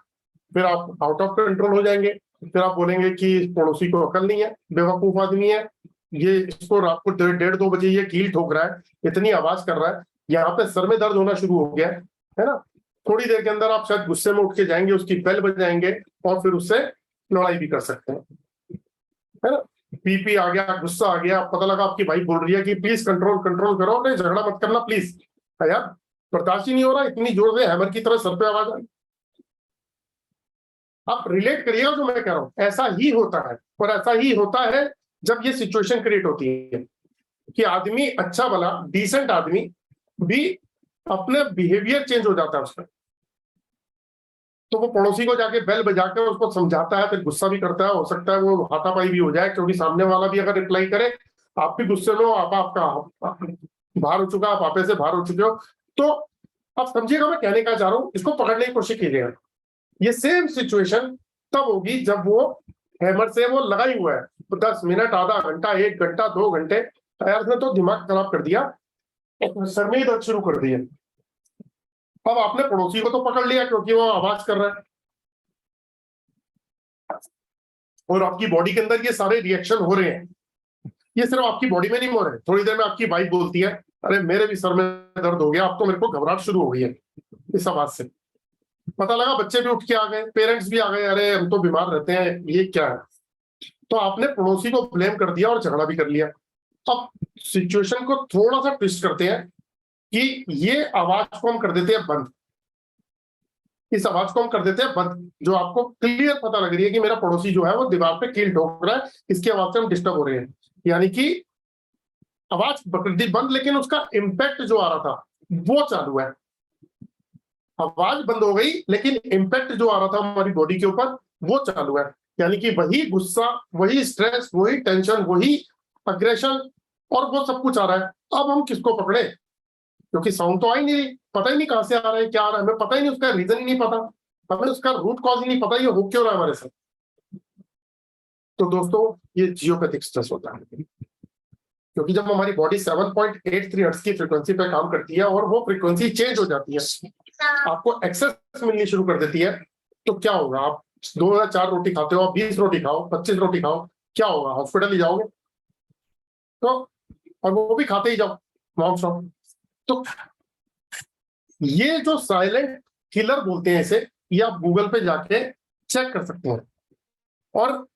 फिर आप आउट ऑफ कंट्रोल हो जाएंगे। फिर आप बोलेंगे कि पड़ोसी को अकल नहीं है, बेवकूफ आदमी है, ये इसको रात को 1:30-2 बजे ये कील ठोक रहा है, इतनी आवाज कर रहा है, यहाँ पे सर में दर्द होना शुरू हो गया है ना। थोड़ी देर के अंदर आप शायद गुस्से में उठ के जाएंगे, उसकी बेल बजाएंगे और फिर उससे लड़ाई भी कर सकते हैं, है ना। बीपी आ गया, गुस्सा आ गया, पता लगा आपकी भाई बोल रही है कि प्लीज कंट्रोल कंट्रोल करो, नहीं झगड़ा मत करना प्लीज, यार बर्दाश्त ही नहीं हो रहा, इतनी जोर से हैमर की तरह सर पे आवाज आई। आप रिलेट करिएगा जो मैं कह रहा हूं, ऐसा ही होता है। और ऐसा ही होता है जब ये सिचुएशन क्रिएट होती है कि आदमी अच्छा भला डिसेंट आदमी भी अपने बिहेवियर चेंज हो जाता है उसका। तो वो पड़ोसी को जाके बेल बजाकर उसको समझाता है, फिर गुस्सा भी करता है, हो सकता है वो हाथापाई भी हो जाए, क्योंकि सामने वाला भी अगर रिप्लाई करे, आप भी गुस्से में हो, आप आपका बाहर हो चुका, आप आपे से बाहर हो चुके हो, तो आप समझिएगा मैं कहने का चाह रहा हूं, इसको पकड़ने की कोशिश कीजिएगा। ये सेम सिचुएशन तब होगी जब वो हैमर से वो लगा ही हुआ है, तो 10 मिनट, आधा घंटा, 1 घंटा, 2 घंटे, यार ने तो दिमाग खराब कर दिया, सर में ही दर्द शुरू कर दिया। अब आपने पड़ोसी को तो पकड़ लिया क्योंकि वो आवाज कर रहा है, और आपकी बॉडी के अंदर ये सारे रिएक्शन हो रहे हैं। ये सिर्फ आपकी बॉडी में नहीं हो रहे, थोड़ी देर में आपकी वाइफ बोलती है, अरे मेरे भी सर में दर्द हो गया, अब तो मेरे को घबराहट शुरू हो गई है इस आवाज से। पता लगा बच्चे भी उठ के आ गए, पेरेंट्स भी आ गए, अरे हम तो बीमार रहते हैं, ये क्या है। तो आपने पड़ोसी को ब्लेम कर दिया और झगड़ा भी कर लिया। अब सिचुएशन को थोड़ा सा ट्विस्ट करते हैं कि ये आवाज को हम कर देते हैं बंद, इस आवाज को हम कर देते हैं बंद, जो आपको क्लियर पता लग रही है कि मेरा पड़ोसी जो है वो दीवार पे कील ठोक रहा है, इसकी आवाज से हम डिस्टर्ब हो रहे हैं। यानी कि आवाज बंद, लेकिन उसका इम्पैक्ट जो आ रहा था वो चालू है। आवाज बंद हो गई लेकिन इम्पैक्ट जो आ रहा था हमारी बॉडी के ऊपर वो चालू है। यानी कि वही गुस्सा, वही स्ट्रेस, वही टेंशन, वही अग्रेशन, और वो सब कुछ आ रहा है। अब हम किसको पकड़े, क्योंकि साउंड तो आ ही नहीं रही, पता ही नहीं कहां से आ रहा है, क्या आ रहा है, हमें पता ही नहीं, उसका रीजन ही नहीं पता, हमें उसका रूट कॉज ही नहीं पता, ये हो क्यों रहा है हमारे साथ। तो दोस्तों ये जियोपैथिक स्ट्रेस होता है, क्योंकि जब हमारी बॉडी 7.83 हर्ट्ज की फ्रीक्वेंसी पे काम करती है और वो फ्रीक्वेंसी चेंज हो जाती है, आपको एक्सेस मिलनी शुरू कर देती है, तो क्या होगा। आप 2 या 4 रोटी खाते हो, आप 20 रोटी खाओ, 25 रोटी खाओ, क्या होगा, हॉस्पिटल ही जाओगे। तो और वो भी खाते ही जाओ नॉन स्टॉप। तो ये जो साइलेंट किलर बोलते हैं इसे, ये आप गूगल पे जाके चेक कर सकते हैं। और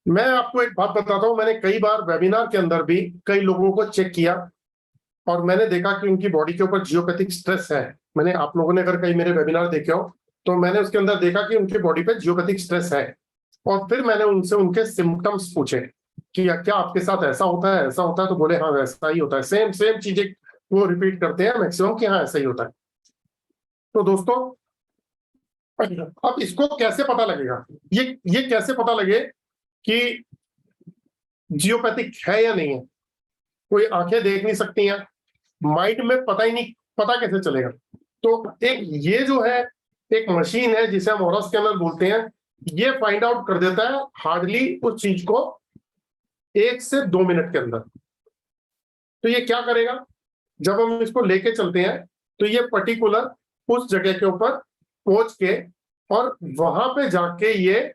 मैं आपको एक बात बताता हूं, मैंने कई बार वेबिनार के अंदर भी कई लोगों को चेक किया और मैंने देखा कि उनकी बॉडी के ऊपर जियोपैथिक स्ट्रेस है। मैंने, आप लोगों ने अगर कई मेरे वेबिनार देखे हो तो मैंने उसके अंदर देखा कि उनकी बॉडी पे जियोपैथिक स्ट्रेस है। और फिर मैंने उनसे उनके सिम्टम्स पूछे कि क्या आपके साथ ऐसा होता है, ऐसा होता है, तो बोले हाँ वैसा ही होता है, सेम सेम चीजें वो रिपीट करते हैं मैक्सिमम कि हाँ ऐसा ही होता है। तो दोस्तों अब इसको कैसे पता लगेगा, ये कैसे पता लगे कि जियोपैथिक है या नहीं है। कोई आंखें देख नहीं सकती हैं, माइंड में पता ही नहीं, पता कैसे चलेगा। तो एक ये जो है एक मशीन है जिसे हम ऑरा स्कैनर बोलते हैं, ये फाइंड आउट कर देता है हार्डली उस चीज को 1 से 2 मिनट के अंदर। तो ये क्या करेगा, जब हम इसको लेके चलते हैं तो ये पर्टिकुलर उस जगह के ऊपर पहुंच के और वहां पे जाके ये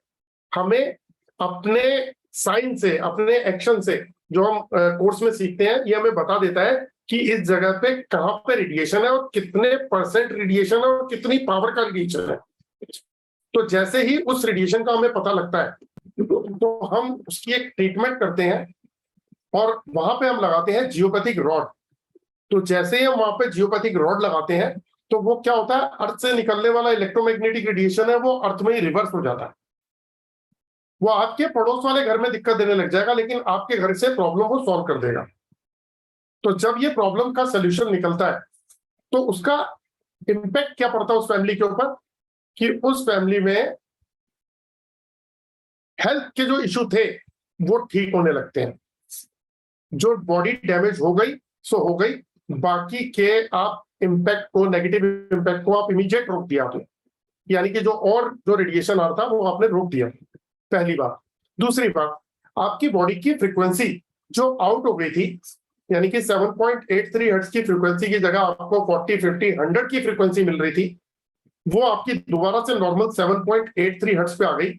हमें अपने साइन से, अपने एक्शन से, जो हम कोर्स में सीखते हैं, ये हमें बता देता है कि इस जगह पे कहाँ पे रेडिएशन है और कितने परसेंट रेडिएशन है और कितनी पावर का रेडिएशन है। तो जैसे ही उस रेडिएशन का हमें पता लगता है तो हम उसकी एक ट्रीटमेंट करते हैं और वहां पे हम लगाते हैं जियोपैथिक रॉड। तो जैसे ही हम वहां पे जियोपैथिक रॉड लगाते हैं तो वो क्या होता है, अर्थ से निकलने वाला इलेक्ट्रोमैग्नेटिक रेडिएशन है वो अर्थ में ही रिवर्स हो जाता है। वो आपके पड़ोस वाले घर में दिक्कत देने लग जाएगा लेकिन आपके घर से प्रॉब्लम को सॉल्व कर देगा। तो जब ये प्रॉब्लम का सोल्यूशन निकलता है तो उसका इम्पैक्ट क्या पड़ता है उस फैमिली के ऊपर, कि उस फैमिली में हेल्थ के जो इशू थे वो ठीक होने लगते हैं। जो बॉडी डैमेज हो गई सो हो गई, बाकी के आप इम्पैक्ट को, नेगेटिव इम्पैक्ट को आप इमीडिएट रोक दिया आपने, यानी कि जो रेडिएशन आ रहा था वो आपने रोक दिया, पहली बात। दूसरी बात, आपकी बॉडी की फ्रीक्वेंसी जो आउट हो गई थी, यानी कि 7.83 हर्ट्ज की फ्रीक्वेंसी की जगह आपको 40, 50, 100 की फ्रीक्वेंसी मिल रही थी, वो आपकी दोबारा से नॉर्मल 7.83 हर्ट्ज पे आ गई।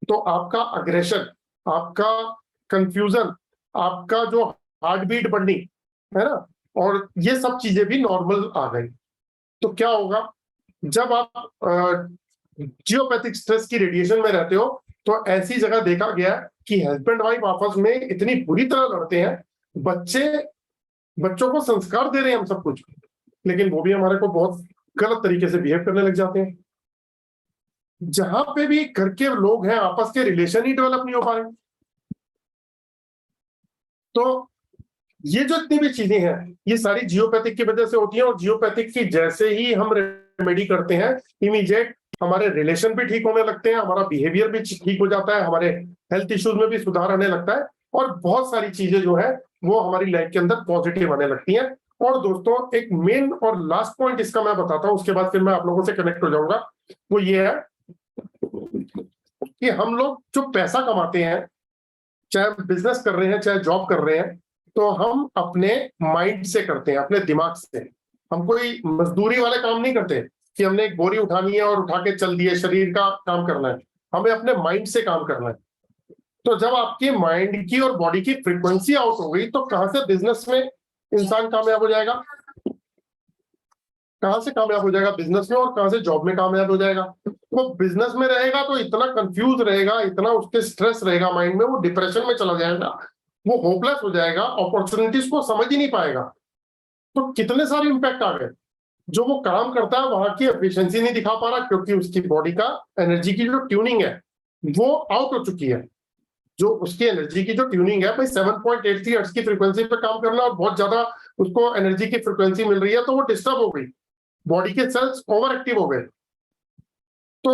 तो आपका अग्रेशन, आपका कंफ्यूजन, आपका जो हार्ट बीट बढ़नी है ना, और ये सब चीजें भी नॉर्मल आ गई। तो क्या होगा, जब आप जियोपैथिक स्ट्रेस की रेडिएशन में रहते हो तो ऐसी जगह देखा गया कि हस्बैंड वाइफ आपस में इतनी बुरी तरह लड़ते हैं, बच्चों को संस्कार दे रहे हैं हम सब कुछ, लेकिन वो भी हमारे को बहुत गलत तरीके से बिहेव करने लग जाते हैं। जहां पे भी घर के लोग हैं आपस के रिलेशन ही डेवलप नहीं हो पा रहे। तो ये जो इतनी भी चीजें हैं ये सारी जियोपैथिक की वजह से होती है, और जियोपैथिक की जैसे ही हम रेमेडी करते हैं इमीडिएट हमारे रिलेशन भी ठीक होने लगते हैं, हमारा बिहेवियर भी ठीक हो जाता है, हमारे हेल्थ इश्यूज में भी सुधार आने लगता है, और बहुत सारी चीजें जो है वो हमारी लाइफ के अंदर पॉजिटिव आने लगती हैं। और दोस्तों एक मेन और लास्ट पॉइंट इसका मैं बताता हूं, उसके बाद फिर मैं आप लोगों से कनेक्ट हो जाऊंगा। वो ये है कि हम लोग जो पैसा कमाते हैं, चाहे बिजनेस कर रहे हैं चाहे जॉब कर रहे हैं, तो हम अपने माइंड से करते हैं, अपने दिमाग से। हम कोई मजदूरी वाले काम नहीं करते कि हमने एक बोरी उठानी है और उठा के चल दिए, शरीर का काम करना है, हमें अपने माइंड से काम करना है। तो जब आपकी माइंड की और बॉडी की फ्रीक्वेंसी आउट हो गई तो कहां से बिजनेस में इंसान कामयाब हो जाएगा, कहां से कामयाब हो जाएगा बिजनेस में, और कहां से जॉब में कामयाब हो जाएगा। वो बिजनेस में रहेगा तो इतना कंफ्यूज रहेगा, इतना उसके स्ट्रेस रहेगा माइंड में, वो डिप्रेशन में चला जाएगा, वो होपलेस हो जाएगा, अपॉर्चुनिटीज को समझ ही नहीं पाएगा। तो कितने सारे इम्पैक्ट आ गए। जो वो काम करता है वहां की एफिशिएंसी नहीं दिखा पा रहा, क्योंकि उसकी बॉडी का एनर्जी की जो ट्यूनिंग है वो आउट हो चुकी है। जो उसकी एनर्जी की जो ट्यूनिंग है भाई 7.83 हर्ट्ज की फ्रीक्वेंसी पे काम करना, और बहुत ज्यादा उसको एनर्जी की फ्रीक्वेंसी मिल रही है, तो वो डिस्टर्ब हो गई, बॉडी के सेल्स ओवर एक्टिव हो गए। तो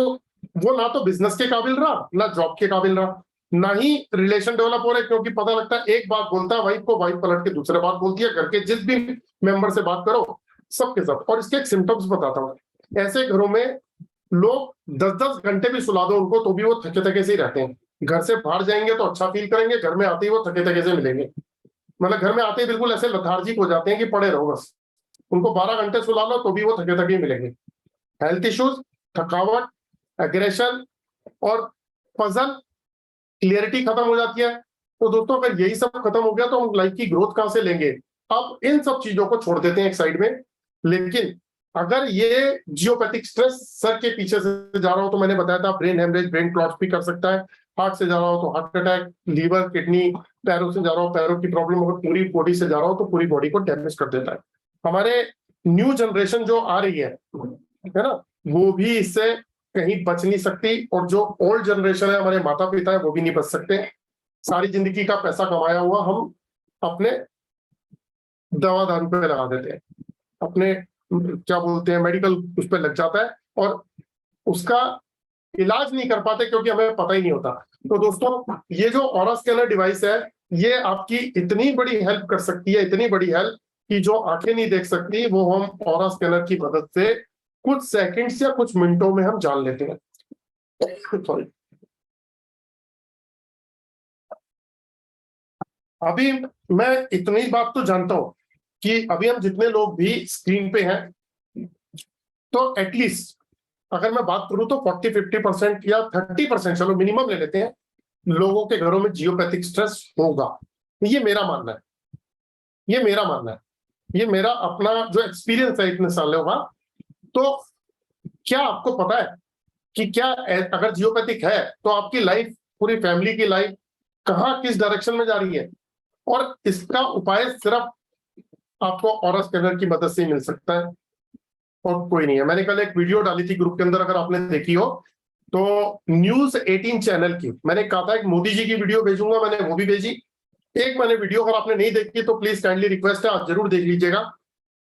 वो ना तो बिजनेस के काबिल रहा, ना जॉब के काबिल रहा, ना ही रिलेशन डेवलप हो रहे, क्योंकि पता लगता है एक बात बोलता है वाइफ को, वाइफ पलट के दूसरे बात बोलती है, घर के जिस भी मेंबर से बात करो सबके सब। और इसके एक सिम्टम्स बताता हूँ, ऐसे घरों में लोग 10-10 घंटे भी सुला दो उनको तो भी वो थके थके से ही रहते हैं। घर से बाहर जाएंगे तो अच्छा फील करेंगे, घर में आते ही वो थके थके से मिलेंगे, मतलब घर में आते ही बिल्कुल ऐसे लथार्जिक हो जाते हैं कि पड़े रहो बस। उनको 12 घंटे सुला लो तो भी वो थके थके मिलेंगे। हेल्थ इश्यूज, थकावट, एग्रेशन और पजल, क्लियरिटी खत्म हो जाती है। तो दोस्तों अगर यही सब खत्म हो गया तो हम लाइफ की ग्रोथ कहां से लेंगे। अब इन सब चीजों को छोड़ देते हैं एक साइड में, लेकिन अगर ये जियोपैथिक स्ट्रेस सर के पीछे से जा रहा हो तो मैंने बताया था ब्रेन हेमरेज, ब्रेन क्लॉट्स भी कर सकता है। हार्ट से जा रहा हो तो हार्ट अटैक, लीवर, किडनी, पैरों से जा रहा हो पैरों की प्रॉब्लम, अगर पूरी बॉडी से जा रहा हो तो पूरी बॉडी को डैमेज कर देता है। हमारे न्यू जनरेशन जो आ रही है ना, वो भी इससे कहीं बच नहीं सकती, और जो ओल्ड जनरेशन है हमारे माता पिता है वो भी नहीं बच सकते। सारी जिंदगी का पैसा कमाया हुआ हम अपने दवा दारू पे लगा देते हैं, अपने क्या बोलते हैं मेडिकल उस पर लग जाता है, और उसका इलाज नहीं कर पाते क्योंकि हमें पता ही नहीं होता। तो दोस्तों ये जो ऑरा स्कैनर डिवाइस है ये आपकी इतनी बड़ी हेल्प कर सकती है, इतनी बड़ी हेल्प कि जो आंखें नहीं देख सकती वो हम ऑरा स्कैनर की मदद से कुछ सेकंड्स या कुछ मिनटों में हम जान लेते हैं। सॉरी, अभी मैं इतनी बात तो जानता हूं कि अभी हम जितने लोग भी स्क्रीन पे हैं तो एटलीस्ट अगर मैं बात करूं तो 40-50% या 30%, चलो मिनिमम ले लेते हैं, लोगों के घरों में जियोपैथिक स्ट्रेस होगा। ये मेरा मानना है, ये मेरा मानना है। ये मेरा अपना जो एक्सपीरियंस है इतने सालों का। तो क्या आपको पता है कि क्या अगर जियोपैथिक है तो आपकी लाइफ, पूरी फैमिली की लाइफ कहाँ किस डायरेक्शन में जा रही है, और इसका उपाय सिर्फ आपको ऑरा स्कैनर की मदद से ही मिल सकता है, और कोई नहीं है। मैंने कल एक वीडियो डाली थी ग्रुप के अंदर, अगर आपने देखी हो तो, न्यूज 18 चैनल की। मैंने कहा था एक मोदी जी की वीडियो भेजूंगा, मैंने वो भी भेजी। एक मैंने वीडियो, अगर आपने नहीं देखी तो प्लीज काइंडली रिक्वेस्ट है, आप जरूर देख लीजिएगा।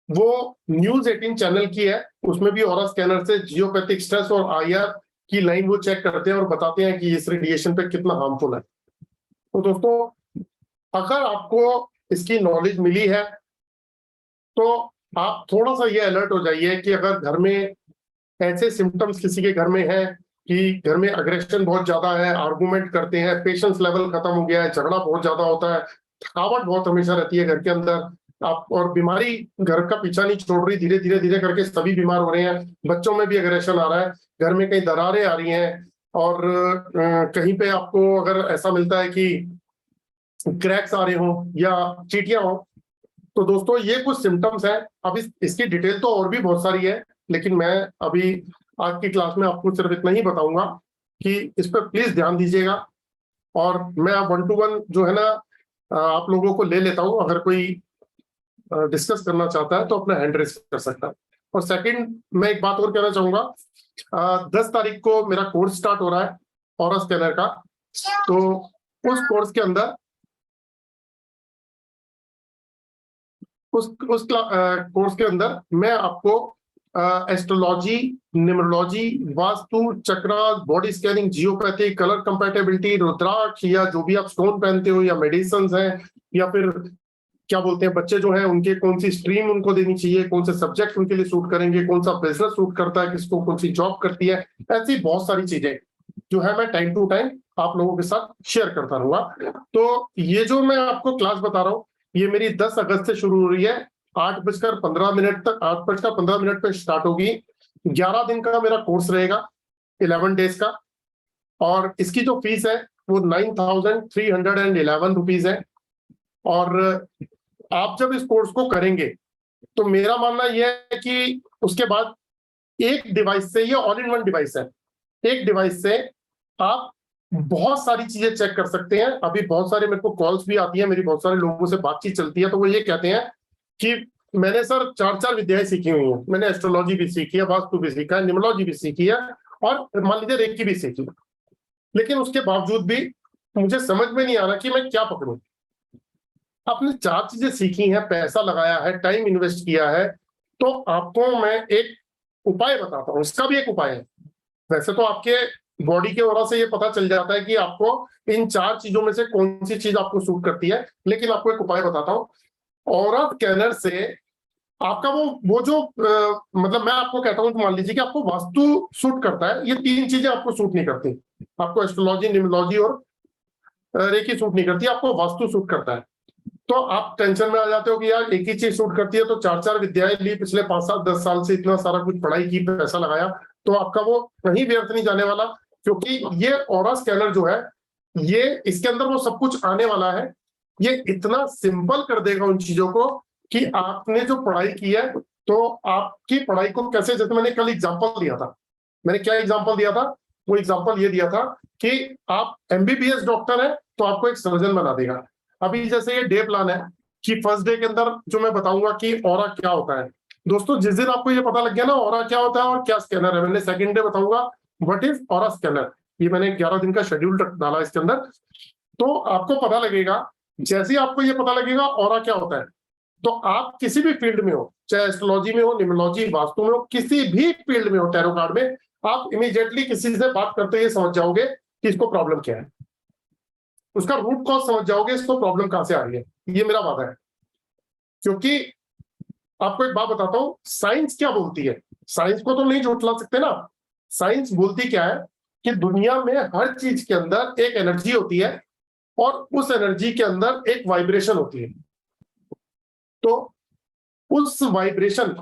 वो न्यूज 18 चैनल की है, उसमें भी ऑरा स्कैनर से जियोपैथिक स्ट्रेस और आईआर की लाइन वो चेक करते हैं और बताते हैं कि इस रेडिएशन पे कितना हार्मफुल है। तो दोस्तों, अगर आपको इसकी नॉलेज मिली है तो आप थोड़ा सा ये अलर्ट हो जाइए कि अगर घर में ऐसे सिम्टम्स किसी के घर में है कि घर में अग्रेशन बहुत ज्यादा है, आर्गुमेंट करते हैं, पेशेंस लेवल खत्म हो गया है, झगड़ा बहुत ज्यादा होता है, थकावट बहुत हमेशा रहती है घर के अंदर, आप, और बीमारी घर का पीछा नहीं छोड़ रही, धीरे धीरे धीरे करके सभी बीमार हो रहे हैं, बच्चों में भी अग्रेशन आ रहा है, घर में कहीं दरारें आ रही हैं, और कहीं पे आपको अगर ऐसा मिलता है कि क्रैक्स आ रहे हो या चींटियां हो, तो दोस्तों ये कुछ सिम्टम्स हैं। अब इसकी डिटेल तो और भी बहुत सारी है, लेकिन मैं अभी आज की क्लास में आपको सिर्फ इतना ही बताऊंगा कि इस पर प्लीज ध्यान दीजिएगा। और मैं 1-to-1 जो है ना आप लोगों को ले लेता हूं, अगर कोई डिस्कस करना चाहता है तो अपना हैंड रेस कर सकता है। और सेकंड, मैं एक बात और कहना चाहूंगा, 10 तारीख को मेरा कोर्स स्टार्ट हो रहा है ऑरा स्कैनर का। तो उस कोर्स के अंदर उस कोर्स के अंदर मैं आपको एस्ट्रोलॉजी, न्यूमरोलॉजी, वास्तु, चक्रा, body scanning, geopathy, colour compatibility, रुद्राक्ष, या जो भी आप स्टोन पहनते हो, या मेडिसिन है, या फिर क्या बोलते हैं, बच्चे जो हैं उनके कौन सी स्ट्रीम उनको देनी चाहिए, कौन से सब्जेक्ट उनके लिए सूट करेंगे, कौन सा बिजनेस सूट करता है, किसको कौन सी जॉब करती है, ऐसी बहुत सारी चीजें जो है मैं टाइम टू टाइम आप लोगों के साथ शेयर करता रहूंगा। तो ये जो मैं आपको क्लास बता रहा हूँ, ये मेरी 10 अगस्त से शुरू हो रही है, 8:15 तक, 8:15 पे स्टार्ट होगी। 11 दिन का मेरा कोर्स रहेगा, 11 डेज का, और इसकी जो फीस है वो 9,311 रुपीज है। और आप जब इस कोर्स को करेंगे तो मेरा मानना यह है कि उसके बाद एक डिवाइस से, ये ऑल इन वन डिवाइस है, एक डिवाइस से आप बहुत सारी चीजें चेक कर सकते हैं। अभी बहुत सारे मेरे को कॉल्स भी आती है, मेरी बहुत सारे लोगों से बातचीत चलती है, तो वो ये कहते हैं कि मैंने सर 4-4 विद्याएं सीखी हुई हैं, मैंने एस्ट्रोलॉजी भी सीखी है, वास्तु भी सीखा है, न्यूमरोलॉजी भी सीखी है, और मान लीजिए रेकी भी सीखी, लेकिन उसके बावजूद भी मुझे समझ में नहीं आ रहा कि मैं क्या पकड़ूं। आपने 4 चीजें सीखी हैं, पैसा लगाया है, टाइम इन्वेस्ट किया है, तो आपको मैं एक उपाय बताता हूँ। इसका भी एक उपाय है। वैसे तो आपके बॉडी के ऑरा से ये पता चल जाता है कि आपको इन 4 चीजों में से कौन सी चीज आपको सूट करती है, लेकिन आपको एक उपाय बताता हूँ। ऑरा स्कैनर से आपका वो जो मतलब मैं आपको कहता हूँ, मान लीजिए कि आपको वास्तु सूट करता है, ये 3 चीजें आपको सूट नहीं करती, आपको एस्ट्रोलॉजी, न्यूमरोलॉजी और रेकी सूट नहीं करती, आपको वास्तु सूट करता है। तो आप टेंशन में आ जाते हो कि यार एक ही चीज सूट करती है, तो 4-4 विद्याएं ली, पिछले 5-7-10 साल से इतना सारा कुछ पढ़ाई की, पैसा लगाया, तो आपका वो कहीं व्यर्थ नहीं जाने वाला, क्योंकि ये ऑरा स्कैनर जो है, ये इसके अंदर वो सब कुछ आने वाला है। ये इतना सिंपल कर देगा उन चीजों को कि आपने जो पढ़ाई की है, तो आपकी पढ़ाई को कैसे, जैसे मैंने कल एग्जाम्पल दिया था, मैंने क्या एग्जाम्पल दिया था, वो एग्जाम्पल ये दिया था कि आप एमबीबीएस डॉक्टर है तो आपको एक सर्जन बना देगा। अभी जैसे ये डे प्लान है कि फर्स्ट डे के अंदर जो मैं बताऊंगा कि ऑरा क्या होता है, दोस्तों जिस दिन आपको ये पता लग गया ना ऑरा क्या होता है और क्या स्कैनर है, मैंने सेकंड डे बताऊंगा व्हाट इज ऑरा स्कैनर। ये मैंने 11 दिन का शेड्यूल डाला इसके अंदर, तो आपको पता लगेगा। जैसे ही आपको ये पता लगेगा ऑरा क्या होता है, तो आप किसी भी फील्ड में हो, चाहे एस्ट्रोलॉजी में हो, न्यूमरोलॉजी, वास्तु में हो, किसी भी फील्ड में हो, टैरो कार्ड में, आप इमीडिएटली किसी से बात करते ही समझ जाओगे कि इसको प्रॉब्लम क्या है, उसका रूट कॉज समझ जाओगे, इसको प्रॉब्लम कहां से आ रही है। ये मेरा वादा है। क्योंकि आपको एक बात बताता हूं, साइंस क्या बोलती है, साइंस को तो नहीं झुठला सकते ना। साइंस बोलती क्या है कि दुनिया में हर चीज के अंदर एक एनर्जी होती है, और उस एनर्जी के अंदर एक वाइब्रेशन होती है। तो उस वाइब्रेशन,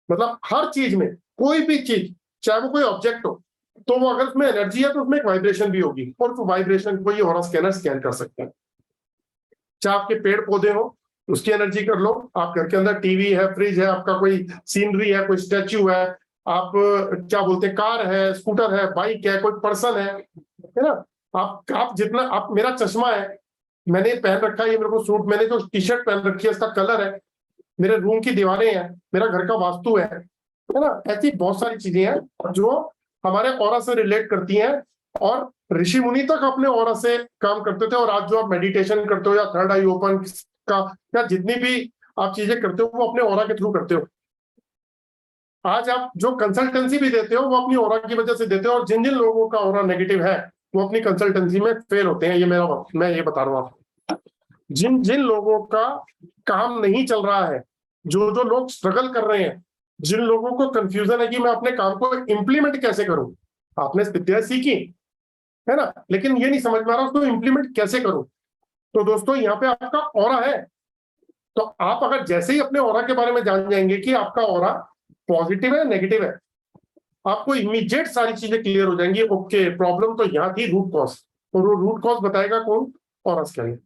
मतलब हर चीज में, कोई भी चीज, चाहे वो कोई ऑब्जेक्ट हो, तो वो अगर उसमें एनर्जी है तो उसमें एक वाइब्रेशन भी होगी, और उस वाइब्रेशन को ये ऑरा स्कैनर स्कैन कर सकते हैं। चाहे आपके पेड़ पौधे हो, उसकी एनर्जी कर लो। आप घर के अंदर टीवी है, फ्रिज है, आपका कोई सीनरी है, कोई स्टैच्यू है, आप क्या बोलते हैं, कार है, स्कूटर है, बाइक है, कोई पर्सन है ना। आप जितना, आप, मेरा चश्मा है, मैंने पहन रखा है, ये मेरे को सूट, मैंने जो टी शर्ट पहन रखी है इसका कलर है, मेरे रूम की दीवारें हैं, मेरा घर का वास्तु है ना। ऐसी बहुत सारी चीजें हैं जो हमारे ऑरा से रिलेट करती हैं, और ऋषि मुनि तक अपने ऑरा से काम करते थे। और आज जो आप मेडिटेशन करते हो या थर्ड आई ओपन का या जितनी भी आप चीजें करते हो वो अपने ऑरा के थ्रू करते हो। आज आप जो कंसल्टेंसी भी देते हो वो अपनी ऑरा की वजह से देते हो, और जिन जिन लोगों का ऑरा नेगेटिव है वो अपनी कंसल्टेंसी में फेल होते हैं। ये मैं ये बता रहा हूँ आपको। जिन जिन लोगों का काम नहीं चल रहा है, जो जो लोग स्ट्रगल कर रहे हैं, जिन लोगों को कंफ्यूजन है कि मैं अपने काम को इम्प्लीमेंट कैसे करूं, आपने विद्या सीखी है ना, लेकिन ये नहीं समझ में आ रहा उसको इम्प्लीमेंट कैसे करूं। तो दोस्तों यहाँ पे आपका ऑरा है, तो आप अगर जैसे ही अपने ऑरा के बारे में जान जाएंगे कि आपका ऑरा पॉजिटिव है नेगेटिव है, आपको इमीडिएट सारी चीजें क्लियर हो जाएंगी। ओके, प्रॉब्लम तो यहाँ थी, रूट कॉज, और वो रूट कॉज बताएगा कौन? Aura scanning.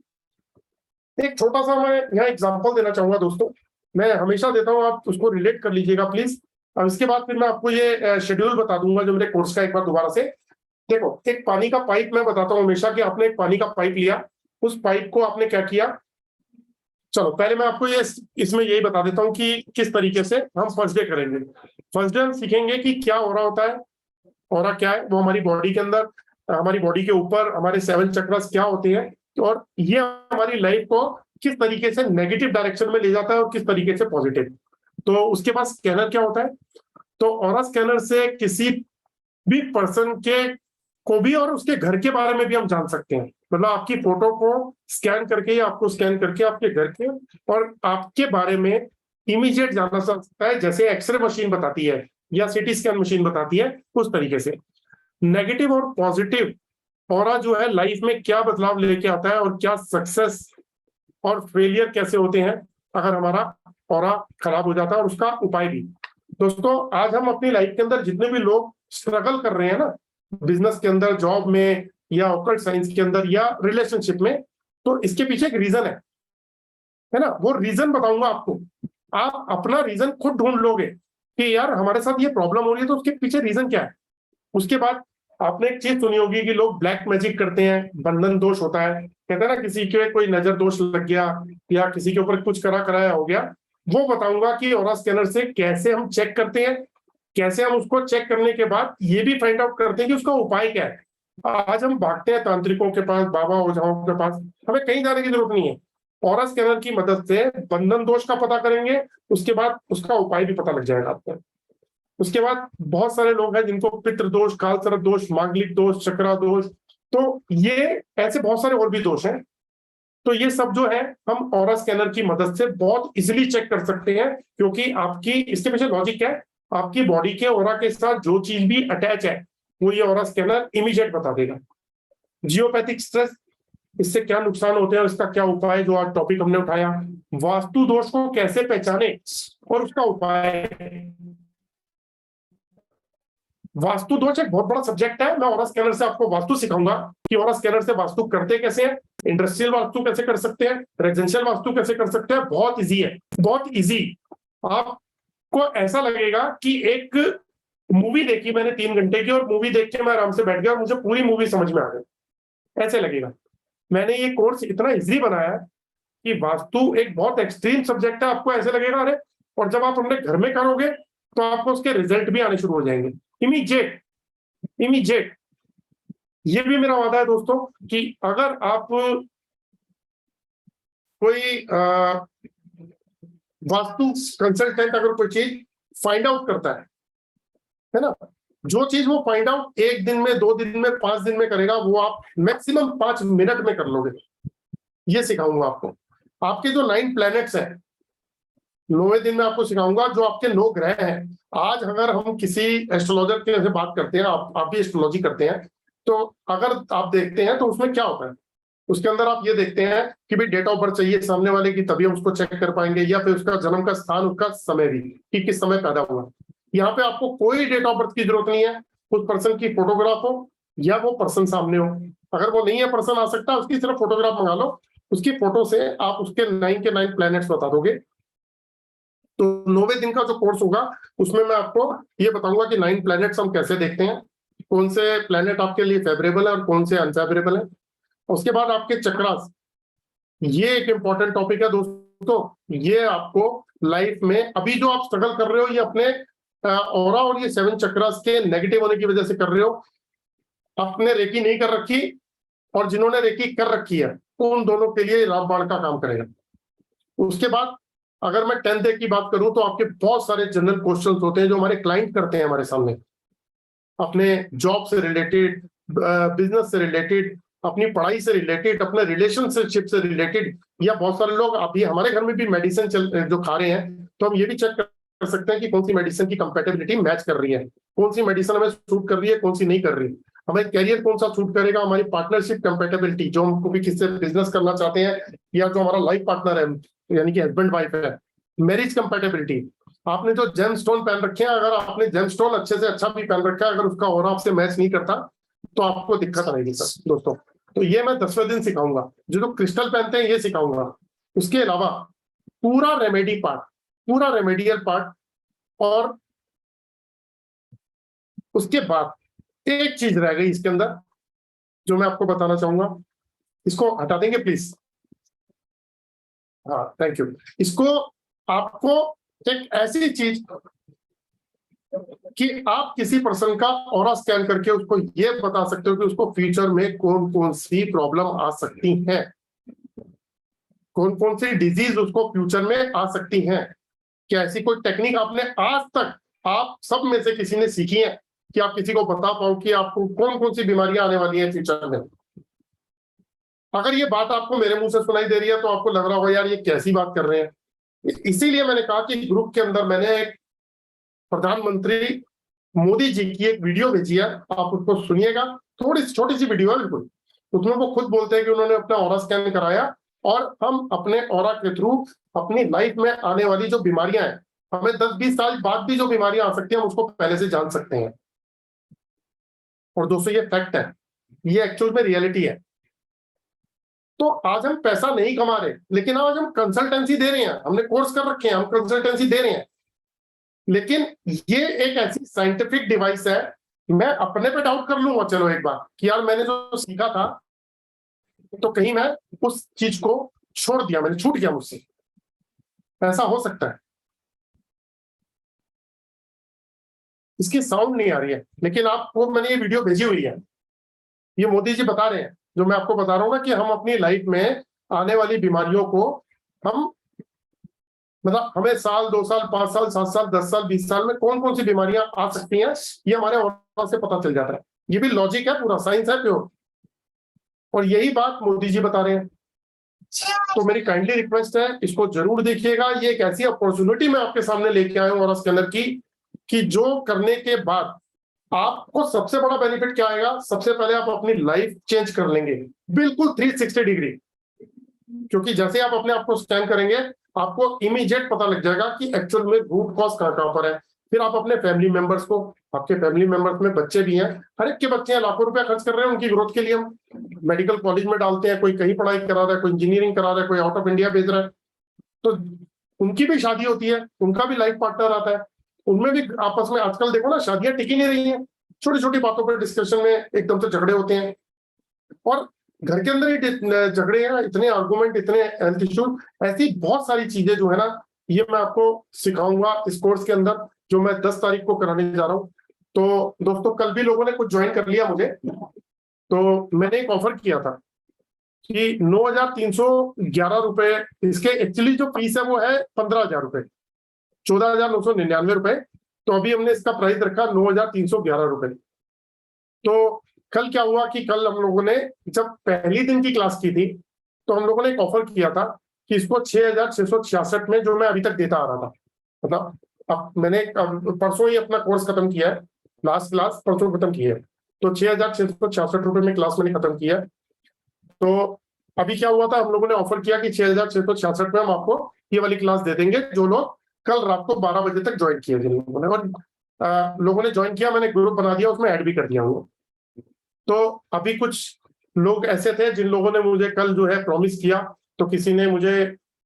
एक छोटा सा मैं यहाँ एग्जांपल देना चाहूंगा दोस्तों, मैं हमेशा देता हूँ, आप उसको रिलेट कर लीजिएगा प्लीज। और इसके बाद फिर मैं आपको ये शेड्यूल बता दूंगा जो मेरे कोर्स का, एक बार दोबारा से देखो। एक पानी का पाइप मैं बताता हूँ हमेशा कि आपने एक पानी का पाइप लिया, उस पाइप को आपने क्या किया। चलो पहले मैं आपको ये इसमें यही बता देता हूँ कि किस तरीके से हम फर्स्ट डे करेंगे। फर्स्ट डे हम सीखेंगे कि क्या ऑरा होता है, ऑरा क्या है, वो हमारी बॉडी के अंदर, हमारी बॉडी के ऊपर हमारे 7 चक्रस क्या होते हैं, और ये हमारी लाइफ को किस तरीके से नेगेटिव डायरेक्शन में ले जाता है और किस तरीके से पॉजिटिव। तो उसके बाद स्कैनर क्या होता है, तो ऑरा स्कैनर से किसी भी पर्सन के को भी और उसके घर के बारे में भी हम जान सकते हैं। मतलब आपकी फोटो को स्कैन करके या आपको स्कैन करके आपके घर के और आपके बारे में इमीडिएट जाना सकता है, जैसे एक्सरे मशीन बताती है या सीटी स्कैन मशीन बताती है, उस तरीके से। नेगेटिव और पॉजिटिव ऑरा जो है लाइफ में क्या बदलाव लेके आता है, और क्या सक्सेस और फेलियर कैसे होते हैं अगर हमारा ऑरा खराब हो जाता है, और उसका उपाय भी। दोस्तों आज हम अपनी लाइफ के अंदर जितने भी लोग स्ट्रगल कर रहे हैं ना, बिजनेस के अंदर, जॉब में, या ऑकल्ट साइंस के अंदर, या रिलेशनशिप में, तो इसके पीछे एक रीजन है ना। वो रीजन बताऊंगा आपको, आप अपना रीजन खुद ढूंढ लोगे कि यार हमारे साथ ये प्रॉब्लम हो रही है, तो उसके पीछे रीजन क्या है। उसके बाद आपने एक चीज सुनी होगी कि लोग ब्लैक मैजिक करते हैं, बंधन दोष होता है, कहते हैं ना किसी के कोई नजर दोष लग गया या किसी के ऊपर कुछ करा कराया हो गया। वो बताऊंगा कि ऑरा स्कैनर से कैसे हम चेक करते हैं, कैसे हम उसको चेक करने के बाद ये भी फाइंड आउट करते हैं कि उसका उपाय क्या है। आज हम भागते हैं तांत्रिकों के पास, बाबा ओझाओं के पास, हमें कहीं जाने की जरूरत नहीं है। ऑरा स्कैनर की मदद से बंधन दोष का पता करेंगे, उसके बाद उसका उपाय भी पता लग जाएगा आपको। उसके बाद बहुत सारे लोग हैं जिनको पितृ दोष, काल सर्प दोष, मांगलिक दोष, चक्रा दोष, तो ये ऐसे बहुत सारे और भी दोष हैं। तो ये सब जो है हम ऑरा स्कैनर की मदद से बहुत इजीली चेक कर सकते हैं, क्योंकि आपकी, इसके पीछे लॉजिक क्या है, आपकी बॉडी के ऑरा के साथ जो चीज भी अटैच है वो ये ऑरा स्कैनर इमीडिएट बता देगा। जियोपैथिक स्ट्रेस, इससे क्या नुकसान होते हैं और इसका क्या उपाय, जो आज टॉपिक हमने उठाया। वास्तु दोष को कैसे पहचाने और उसका उपाय। वास्तु दोष एक बहुत बड़ा सब्जेक्ट है, मैं ऑरा स्कैनर से आपको वास्तु सिखाऊंगा कि ऑरा स्कैनर से वास्तु करते कैसे हैं, इंडस्ट्रियल वास्तु कैसे कर सकते हैं, रेजिडेंशियल वास्तु कैसे कर सकते हैं। बहुत इजी है, बहुत इजी। आपको ऐसा लगेगा कि एक मूवी देखी मैंने 3 घंटे की, और मूवी देख के मैं आराम से बैठ गया और मुझे पूरी मूवी समझ में आ गई, ऐसे लगेगा। मैंने ये कोर्स इतना इजी बनाया है कि वास्तु एक बहुत एक्सट्रीम सब्जेक्ट है, आपको ऐसे लगेगा अरे, और जब आप अपने घर में करोगे तो आपको उसके रिजल्ट भी आने शुरू हो जाएंगे इमीडिएट। ये भी मेरा वादा है दोस्तों कि अगर आप कोई वास्तु कंसल्टेंट अगर कोई चीज फाइंड आउट करता है ना, जो चीज वो फाइंड आउट 1 दिन में, 2 दिन में, 5 दिन में करेगा, वो आप मैक्सिमम 5 मिनट में कर लोगे। ये सिखाऊंगा आपको। आपके जो 9 प्लैनेट्स हैं, 9वें दिन में आपको सिखाऊंगा जो आपके 9 ग्रह हैं। आज अगर हम किसी एस्ट्रोलॉजर के से बात करते हैं, आप भी एस्ट्रोलॉजी करते हैं, तो अगर आप देखते हैं तो उसमें क्या होता है, उसके अंदर आप ये देखते हैं कि भाई डेट ऑफ बर्थ चाहिए सामने वाले की, तभी हम उसको चेक कर पाएंगे, या फिर उसका जन्म का स्थान, उसका समय भी, कि किस समय पैदा हुआ। यहाँ पे आपको कोई डेट ऑफ बर्थ की जरूरत नहीं है, उस पर्सन की फोटोग्राफ हो या वो पर्सन सामने हो। अगर वो नहीं है पर्सन आ सकता, उसकी सिर्फ फोटोग्राफ मंगा लो, उसकी फोटो से आप उसके 9 के 9 प्लैनेट्स बता दोगे। तो 9वें दिन का जो कोर्स होगा उसमें मैं आपको ये बताऊंगा कि 9 प्लैनेट्स हम कैसे देखते हैं, कौन से प्लैनेट आपके लिए फेवरेबल है और कौन से अनफेवरेबल है। उसके बाद आपके चक्रास, ये एक इंपॉर्टेंट टॉपिक है दोस्तों। ये आपको लाइफ में अभी जो आप स्ट्रगल कर रहे हो ये अपने ऑरा और ये 7 चक्रास के नेगेटिव होने की वजह से कर रहे हो। आपने रेकी नहीं कर रखी और जिन्होंने रेकी कर रखी है उन दोनों के लिए रामबाण का काम करेगा। उसके बाद अगर मैं 10th डे की बात करूं तो आपके बहुत सारे जनरल क्वेश्चंस होते हैं जो हमारे क्लाइंट करते हैं हमारे सामने, अपने जॉब से रिलेटेड, बिजनेस से रिलेटेड, अपनी पढ़ाई से रिलेटेड, अपने रिलेशनशिप से रिलेटेड, या बहुत सारे लोग अभी हमारे घर में भी मेडिसिन जो खा रहे हैं, तो हम ये भी चेक कर सकते हैं कि कौन सी मेडिसिन की कंपेटेबिलिटी मैच कर रही है, कौन सी मेडिसिन हमें सूट कर रही है, कौन सी नहीं कर रही, हमें कैरियर कौन सा सूट करेगा, हमारी पार्टनरशिप कंपेटेबिलिटी, जो हमको भी किससे बिजनेस करना चाहते हैं या जो हमारा लाइफ पार्टनर है यानी कि हस्बैंड वाइफ है, मैरिज कंपेटेबिलिटी। आपने जो जेम स्टोन पहन रखे हैं, अगर आपने जेम स्टोन अच्छे से अच्छा भी पहन रखा है, अगर उसका ऑरा आपसे मैच नहीं करता तो आपको दिक्कत आएगी सर दोस्तों। तो ये मैं 10वें दिन सिखाऊंगा, जो क्रिस्टल पहनते हैं ये सिखाऊंगा। उसके अलावा पूरा रेमेडी पार्ट, पूरा रेमेडियल पार्ट, और उसके बाद एक चीज रह गई इसके अंदर जो मैं आपको बताना चाहूंगा, इसको हटा देंगे प्लीज। हाँ थैंक यू। इसको आपको एक ऐसी चीज कि आप किसी पर्सन का ऑरा स्कैन करके उसको ये बता सकते हो कि उसको फ्यूचर में कौन कौन सी प्रॉब्लम आ सकती है, कौन कौन सी डिजीज उसको फ्यूचर में आ सकती हैं। क्या ऐसी कोई टेक्निक आपने आज तक आप सब में से किसी ने सीखी है कि आप किसी को बता पाओ कि आपको कौन कौन सी बीमारियां आने वाली हैं फ्यूचर में? अगर ये बात आपको मेरे मुंह से सुनाई दे रही है तो आपको लग रहा होगा यार ये कैसी बात कर रहे हैं। इसीलिए मैंने कहा कि ग्रुप के अंदर मैंने एक प्रधानमंत्री मोदी जी की एक वीडियो भेजी है, आप उसको सुनिएगा। थोड़ी छोटी सी वीडियो है बिल्कुल, उसमें वो खुद बोलते हैं कि उन्होंने अपना ऑरा स्कैन कराया और हम अपने ऑरा के थ्रू अपनी लाइफ में आने वाली जो बीमारियां हैं, हमें 10-20 साल बाद भी जो बीमारियां आ सकती हैं हम उसको पहले से जान सकते हैं। और दोस्तों ये फैक्ट है, ये एक्चुअल में रियलिटी है। तो आज हम पैसा नहीं कमा रहे, लेकिन आज हम कंसल्टेंसी दे रहे हैं, हमने कोर्स कर रखे हैं, हम कंसल्टेंसी दे रहे हैं। लेकिन ये एक ऐसी साइंटिफिक डिवाइस है, मैं अपने पे डाउट कर लूंगा चलो एक बार कि यार मैंने जो सीखा था तो कहीं मैं उस चीज को छोड़ दिया, मैंने छूट गया मुझसे, ऐसा हो सकता है। इसकी साउंड नहीं आ रही है, लेकिन आपको मैंने ये वीडियो भेजी हुई है, ये मोदी जी बता रहे हैं जो मैं आपको बता रहा हूँ ना कि हम अपनी लाइफ में आने वाली बीमारियों को हम मतलब हमें साल 2 साल 5 साल 7 साल 10 साल 20 साल में कौन कौन सी बीमारियां आ सकती हैं ये हमारे ऑरा से पता चल जाता है। ये भी लॉजिक है, पूरा साइंस है प्योर, और यही बात मोदी जी बता रहे हैं। तो मेरी काइंडली रिक्वेस्ट है इसको जरूर देखिएगा। ये एक ऐसी अपॉर्चुनिटी मैं आपके सामने लेके आया हूँ ऑरा स्कैनर की कि जो करने के बाद आपको सबसे बड़ा बेनिफिट क्या आएगा, सबसे पहले आप अपनी लाइफ चेंज कर लेंगे बिल्कुल 360 डिग्री। क्योंकि जैसे आप अपने आप को स्कैन करेंगे आपको इमीडिएट पता लग जाएगा कि एक्चुअल में रूट कॉज कहाँ पर है। फिर आप अपने फैमिली मेंबर्स को, आपके फैमिली मेंबर्स में बच्चे भी हैं, हर एक के बच्चे हैं, लाखों रुपया खर्च कर रहे हैं उनकी ग्रोथ के लिए, हम मेडिकल कॉलेज में डालते हैं, कोई कहीं पढ़ाई करा रहा है, कोई इंजीनियरिंग करा रहा है, कोई आउट ऑफ इंडिया भेज रहा है, तो उनकी भी शादी होती है, उनका भी लाइफ पार्टनर आता है, उनमें भी आपस में आजकल देखो ना शादियां टिकी नहीं रही हैं, छोटी छोटी बातों पर डिस्कशन में एकदम से झगड़े होते हैं, और घर के अंदर ही झगड़े हैं, इतने आर्गुमेंट, इतने हेल्थ इश्यू, ऐसी बहुत सारी चीजें जो है ना ये मैं आपको सिखाऊंगा इस कोर्स के अंदर जो मैं 10 तारीख को कराने जा रहा हूँ। तो दोस्तों कल भी लोगों ने कुछ ज्वाइन कर लिया मुझे, तो मैंने एक ऑफर किया था कि 9,311 रुपए, इसके एक्चुअली जो फीस है वो है 15,000 रुपए, 14,999 रुपए, तो अभी हमने इसका प्राइस रखा 9,311 रुपए। तो कल क्या हुआ कि कल हम लोगों ने जब पहली दिन की क्लास की थी तो हम लोगों ने एक ऑफर किया था कि इसको 6,666 में, जो मैं अभी तक देता आ रहा था, मतलब अब मैंने परसों ही अपना कोर्स खत्म किया है, लास्ट क्लास परसों खत्म की है, तो 6,666 रुपए में क्लास मैंने खत्म किया। तो अभी क्या हुआ था, हम लोगों ने ऑफर किया कि 6,666 में हम आपको ये वाली क्लास दे देंगे जो लोग कल रात को 12 बजे तक ज्वाइन किए जिन लोगों ने, और लोगों ने ज्वाइन किया, मैंने ग्रुप बना दिया, उसमें ऐड भी कर दिया हूँ। तो अभी कुछ लोग ऐसे थे जिन लोगों ने मुझे कल जो है प्रॉमिस किया तो किसी ने मुझे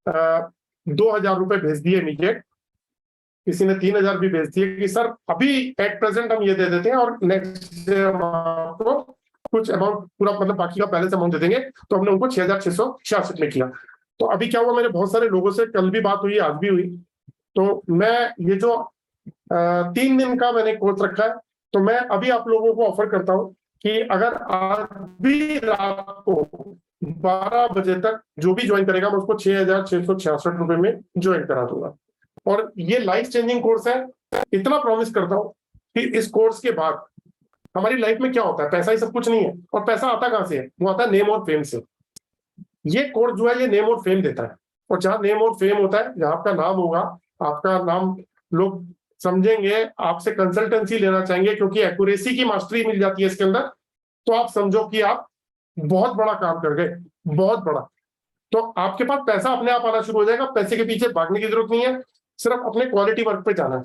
2,000 रुपए भेज दिए इमीडिएट, किसी ने 3,000 भी भेज दिए कि सर अभी एट प्रेजेंट हम ये दे देते हैं और नेक्स्ट डे हम आपको कुछ अमाउंट पूरा मतलब बाकी का बैलेंस अमाउंट दे देंगे। तो हमने उनको 6,666 में किया। तो अभी क्या हुआ, मेरे बहुत सारे लोगों से कल भी बात हुई, आज भी हुई। तो मैं ये जो 3 दिन का मैंने कोर्स रखा है, तो मैं अभी आप लोगों को ऑफर करता हूं कि अगर आज भी रात को 12 बजे तक जो भी ज्वाइन करेगा मैं उसको 6,666 रुपए में ज्वाइन करा दूंगा। और ये लाइफ चेंजिंग कोर्स है। इतना प्रॉमिस करता हूं कि इस कोर्स के बाद हमारी लाइफ में क्या होता है, पैसा ही सब कुछ नहीं है। और पैसा आता कहां से है? वो आता है नेम और फेम से। ये कोर्स जो है ये नेम और फेम देता है। और जहां नेम और फेम होता है, जहां आपका नाम होगा, आपका नाम लोग समझेंगे, आपसे कंसल्टेंसी लेना चाहेंगे क्योंकि एक्यूरेसी की मास्टरी मिल जाती है इसके अंदर, तो आप समझो कि आप बहुत बड़ा काम कर गए, बहुत बड़ा। तो आपके पास पैसा अपने आप आना शुरू हो जाएगा। पैसे के पीछे भागने की जरूरत नहीं है, सिर्फ अपने क्वालिटी वर्क पे जाना है।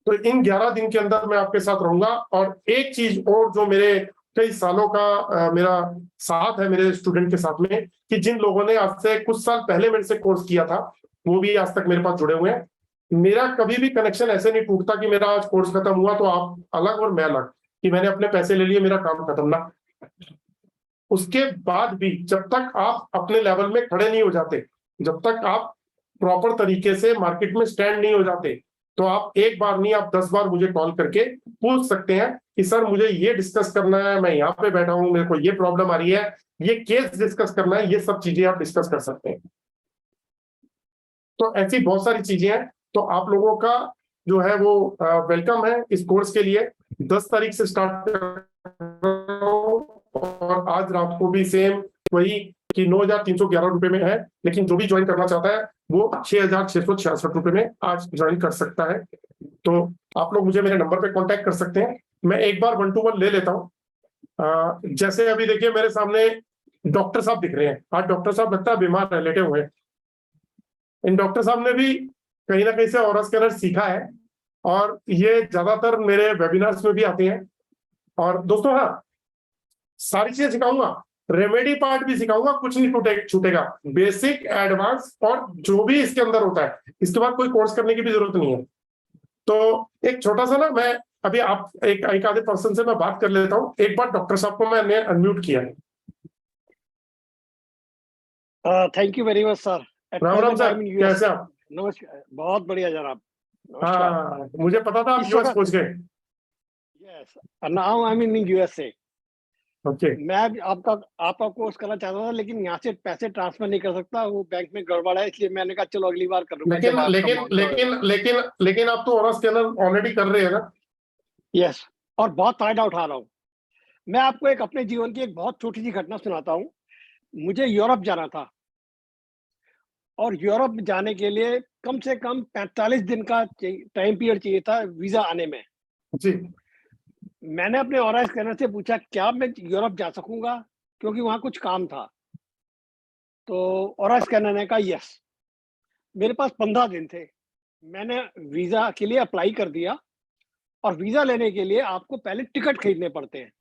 तो इन 11 दिन के अंदर मैं आपके साथ रहूंगा। और एक चीज और जो मेरे कई सालों का मेरा साथ है मेरे स्टूडेंट के साथ में, कि जिन लोगों ने आज से कुछ साल पहले मेरे से कोर्स किया था वो भी आज तक मेरे पास जुड़े हुए हैं। मेरा कभी भी कनेक्शन ऐसे नहीं टूटता कि मेरा आज कोर्स खत्म हुआ तो आप अलग और मैं अलग, कि मैंने अपने पैसे ले लिए मेरा काम खत्म ना। उसके बाद भी जब तक आप अपने लेवल में खड़े नहीं हो जाते, जब तक आप प्रॉपर तरीके से मार्केट में स्टैंड नहीं हो जाते, तो आप एक बार नहीं आप 10 बार मुझे कॉल करके पूछ सकते हैं कि सर मुझे ये डिस्कस करना है, मैं यहाँ पे बैठा हूँ, मेरे को ये प्रॉब्लम आ रही है, ये केस डिस्कस करना है, ये सब चीजें आप डिस्कस कर सकते हैं। तो ऐसी बहुत सारी चीजें हैं। तो आप लोगों का जो है वो वेलकम है इस कोर्स के लिए। 10 तारीख से स्टार्ट कर रहा हूं और आज रात को भी सेम वही कि 9,311 रुपए में है। लेकिन जो भी ज्वाइन करना चाहता है वो 6,666 रुपए में आज ज्वाइन कर सकता है। तो आप लोग मुझे मेरे नंबर पे कांटेक्ट कर सकते हैं। मैं एक बार 1 to 1 ले लेता हूँ। जैसे अभी देखिए मेरे सामने डॉक्टर साहब दिख रहे हैं। आज डॉक्टर साहब लगता है बीमार है, लेटे हुए हैं। इन डॉक्टर साहब ने भी कहीं ना कहीं से ऑरा स्कैनर सीखा है और ये ज्यादातर मेरे वेबिनार्स में भी आते हैं। और दोस्तों हाँ, सारी चीजें सिखाऊंगा, रेमेडी पार्ट भी सिखाऊंगा, कुछ नहीं छूटेगा। बेसिक, एडवांस और जो भी इसके अंदर होता है, इसके बाद कोई कोर्स करने की भी जरूरत नहीं है। तो एक छोटा सा ना, मैं अभी आप एक आधे पर्सन से मैं बात कर लेता हूँ। एक बार डॉक्टर साहब को मैंने अनम्यूट किया है। Thank you very much sir. Ram Ram sir, कैसे आप? नमस्कार, बहुत बढ़िया जनाब। हाँ, मुझे पता था आप यूएस पहुंच गए। Yes, now I mean in USA. Okay, मैं आपका कोर्स करना चाहता था, लेकिन यहाँ से पैसे ट्रांसफर नहीं कर सकता, वो बैंक में गड़बड़ है, इसलिए मैंने कहा चलो अगली बार करूंगा। लेकिन आप तो ऑरा स्कैनर ऑलरेडी कर रहे हैं ना? यस, और बहुत फायदा उठा रहा हूँ। मैं आपको एक अपने जीवन की एक बहुत छोटी सी घटना सुनाता हूँ। मुझे यूरोप जाना था और यूरोप जाने के लिए कम से कम 45 दिन का टाइम पीरियड चाहिए था वीजा आने में जी। मैंने अपने ऑरा स्कैनर से पूछा क्या मैं यूरोप जा सकूंगा, क्योंकि वहां कुछ काम था। तो ऑरा स्कैनर ने कहा यस। मेरे पास 15 दिन थे। मैंने वीजा के लिए अप्लाई कर दिया और वीजा लेने के लिए आपको पहले टिकट खरीदने पड़ते हैं।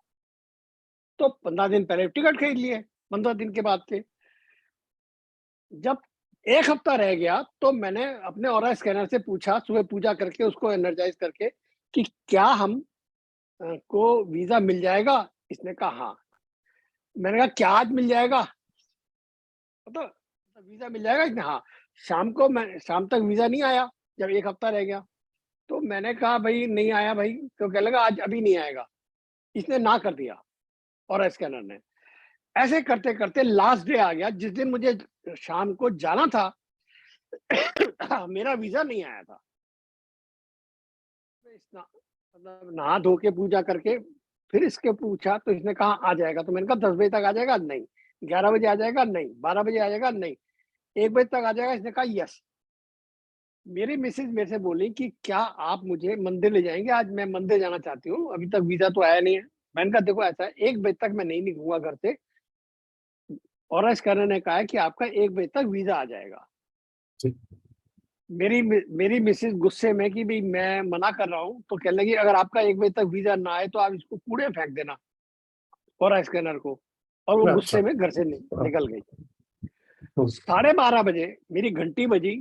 तो 15 दिन पहले टिकट खरीद लिए, 15 दिन के बाद के जब 1 हफ्ता रह गया तो मैंने अपने ऑरा स्कैनर से पूछा, सुबह पूजा करके उसको एनर्जाइज करके, कि क्या हम को वीजा मिल जाएगा। इसने कहा हाँ। मैंने कहा क्या आज मिल जाएगा, तो वीजा मिल जाएगा। इसने हाँ। शाम तक वीजा नहीं आया जब 1 हफ्ता रह गया। तो मैंने कहा भाई नहीं आया भाई, तो कहने लगा आज अभी नहीं आएगा। इसने ना कर दिया और स्कैनर ने। ऐसे करते करते लास्ट डे आ गया, जिस दिन मुझे शाम को जाना था मेरा वीजा नहीं आया था। मतलब नहा धो के पूजा करके फिर इसके पूछा तो इसने कहा आ जाएगा। तो मैंने कहा 10 बजे तक आ जाएगा, नहीं। 11 बजे आ जाएगा, नहीं। 12 बजे आ जाएगा, नहीं। 1 बजे तक आ जाएगा। इसने कहा यस। मेरी मिसेज मेरे से बोली कि क्या आप मुझे मंदिर ले जाएंगे, आज मैं मंदिर जाना चाहती हूँ, अभी तक वीजा तो आया नहीं है। मैंने कहा देखो ऐसा है, 1 बजे तक मैं नहीं निकलूंगा घर से। और स्कैनर ने कहा है कि आपका 1 बजे तक वीजा आ जाएगा। मेरी मिसेज गुस्से में कि भाई मैं मना कर रहा हूँ, तो कहने लगी अगर आपका 1 बजे तक वीजा ना आए तो आप इसको कूड़े में फेंक देना और स्कैनर को। और वो गुस्से में घर से निकल गई। 12:30 बजे मेरी घंटी बजी,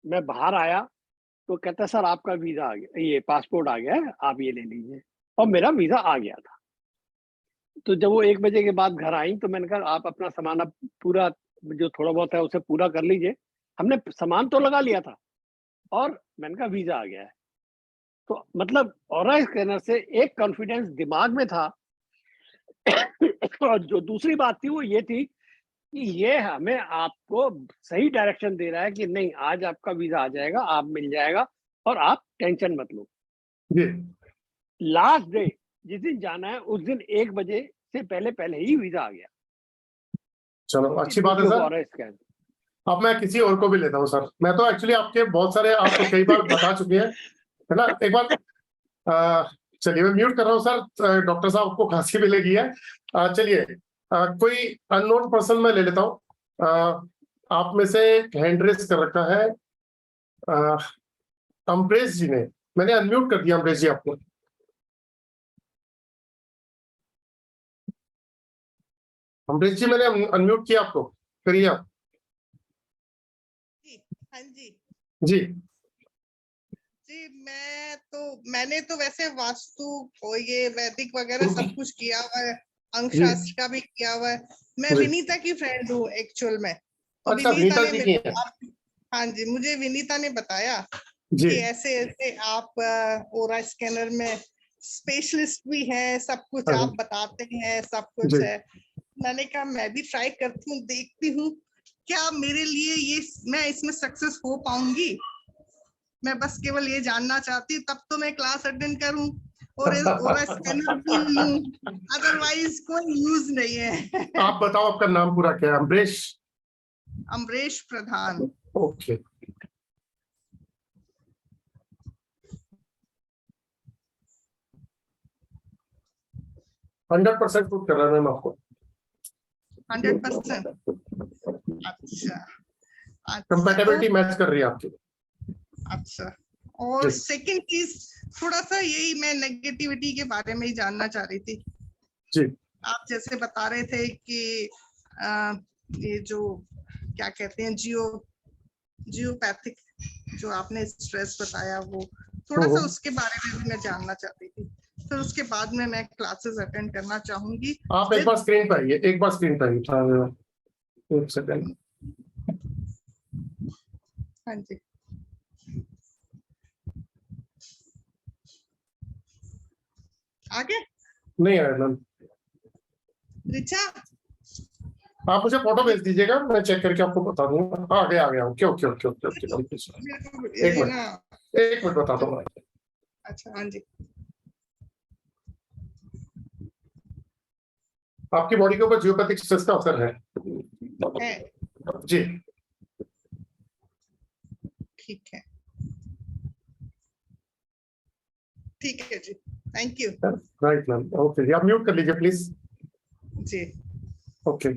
मैं बाहर आया तो कहता सर आपका वीजा आ गया, ये पासपोर्ट आ गया है, आप ये ले लीजिए। और मेरा वीजा आ गया था। तो जब वो 1 बजे के बाद घर आई तो मैंने कहा आप अपना सामान अब पूरा जो थोड़ा बहुत है उसे पूरा कर लीजिए। हमने सामान तो लगा लिया था और मैंने कहा वीजा आ गया है। तो मतलब ऑरा स्कैनर से एक कॉन्फिडेंस दिमाग में था। और जो दूसरी बात थी वो ये थी कि ये हमें आपको सही डायरेक्शन दे रहा है कि नहीं आज आपका वीजा आ जाएगा, आप मिल जाएगा और आप टेंशन मत लो। जी लास्ट डे जिस दिन जाना है उस दिन 1 बजे से पहले ही वीजा आ गया। चलो अच्छी बात है सर। ऑरा स्कैन अब मैं किसी और को भी लेता हूँ सर। मैं तो एक्चुअली आपके बहुत सारे आप तो कई बार बता चुके हैं, है ना। एक बार चलिए मैं म्यूट कर रहा हूँ सर। डॉक्टर साहब आपको खांसी भी लगी है। चलिए कोई अननोन पर्सन मैं ले लेता हूँ। आप में से हैंड रेस कर रखा है अमरेश जी ने। मैंने अनम्यूट कर दिया अमरेश जी आपको। अमरेश जी मैंने अनम्यूट किया आपको, करिए आप। हाँ जी जी जी। मैंने तो वैसे वास्तु और ये वैदिक वगैरह सब कुछ किया हुआ है, अंकशास्त्र का भी किया हुआ है। मैं जी। विनीता की फ्रेंड हूँ एक्चुअल में। तो अच्छा विनीता जी की है। हाँ जी, मुझे विनीता ने बताया जी कि ऐसे ऐसे आप ओरा स्कैनर में स्पेशलिस्ट भी हैं, सब कुछ हाँ। आप बताते हैं, सब कुछ जी। है। मैंने कहा मैं भी ट्राई करती हूँ, देखती हूँ क्या मेरे लिए ये मैं इसमें सक्सेस हो पाऊंगी। मैं बस केवल ये जानना चाहती, तब तो मैं क्लास अटेंड करूं और ओरा स्कैनर भी लूं, अदरवाइज कोई यूज नहीं है। आप बताओ आपका नाम पूरा क्या है? अमरेश? अमरेश प्रधान। ओके। हंड्रेड परसेंट शूट कर रहा है मैम आपको। 100%। अच्छा कंपैटिबिलिटी मैच कर रही है आपकी। अच्छा। और सेकंड चीज थोड़ा सा यही मैं नेगेटिविटी के बारे में ही जानना चाह रही थी। जी आप जैसे बता रहे थे कि ये जो क्या कहते हैं जियोपैथिक जो आपने स्ट्रेस बताया, वो थोड़ा सा उसके बारे में भी मैं जानना चाहती थी। फिर उसके बाद में मैं क्लासेस अटेंड करना चाहूंगी। आप एक बार स्क्रीन पर आइए, एक बार स्क्रीन पर आइए। एक सेकंड। हाँ जी। आगे नहीं आया मैम। रिचा, आप मुझे फोटो भेज दीजिएगा, मैं चेक करके आपको बता दूंगा। आ गया okay okay okay okay okay. एक मिनट बताता हूँ। अच्छा हाँ जी। आपकी बॉडी के ऊपर जियोपैथिक स्ट्रेस का असर है जी। ठीक है ठीक है जी, thank you. Right ma'am. Okay आप म्यूट कर लीजिए प्लीज। जी ओके।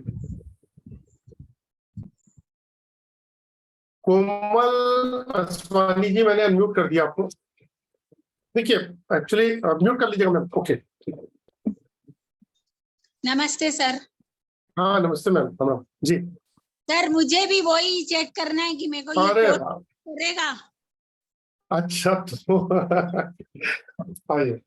कोमल असवानी जी मैंने अनम्यूट कर दिया आपको। देखिए एक्चुअली म्यूट कर लीजिएगा मैम। ओके। नमस्ते सर। हाँ नमस्ते मैम। हाँ जी। सर मुझे भी वही चेक करना है कि मेरे को ये अरे कोर्स करेगा। अच्छा तो आइए।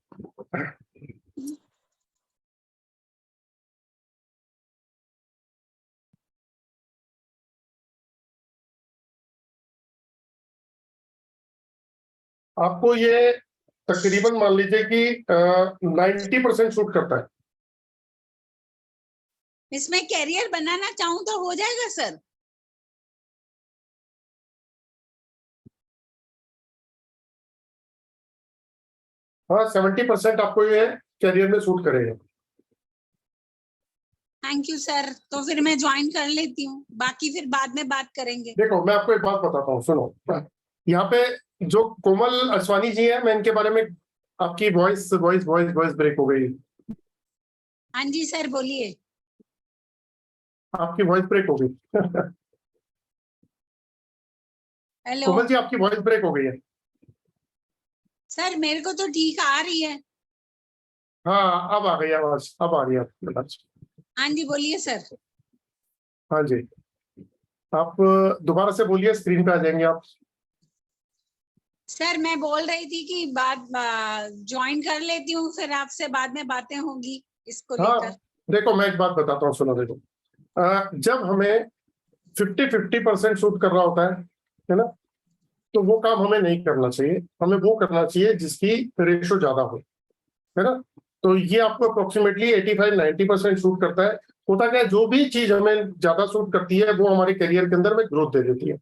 आपको ये तकरीबन मान लीजिए कि 90% शूट करता है। इसमें कैरियर बनाना चाहूँ तो हो जाएगा सर? हाँ 70% आपको ये कैरियर में शूट करेगा। Thank you sir. तो फिर मैं ज्वाइन कर लेती हूँ, बाकी फिर बाद में बात करेंगे। देखो मैं आपको एक बात बताता हूँ, सुनो। यहाँ पे जो कोमल असवानी जी है, मैं इनके बारे में, आपकी voice voice voice voice break हो गई। हाँ जी सर बोलिए। आपकी वॉइस ब्रेक हो गई। हेलो कोमल जी आपकी वॉइस ब्रेक हो गई है। सर, मेरे को तो ठीक आ रही है। हाँ अब आ गई आवाज, अब आ रही है आपकी आवाज। हाँ जी बोलिए सर। हाँ जी। आप दोबारा से बोलिए, स्क्रीन पे आ जाएंगे आप। सर मैं बोल रही थी कि बात ज्वाइन कर लेती हूँ, फिर आपसे बाद में बातें होंगी इसको हाँ, लेकर। देखो मैं एक बात बताता हूँ, सुनो देखो, जब हमें 50-50% शूट कर रहा होता है ना, तो वो काम हमें नहीं करना चाहिए। हमें वो करना चाहिए जिसकी रेशो ज्यादा हो, है ना। तो ये आपको अप्रोक्सीमेटली 85-90% शूट करता है। होता क्या है, जो भी चीज हमें ज्यादा शूट करती है वो हमारे करियर के अंदर में ग्रोथ दे देती है।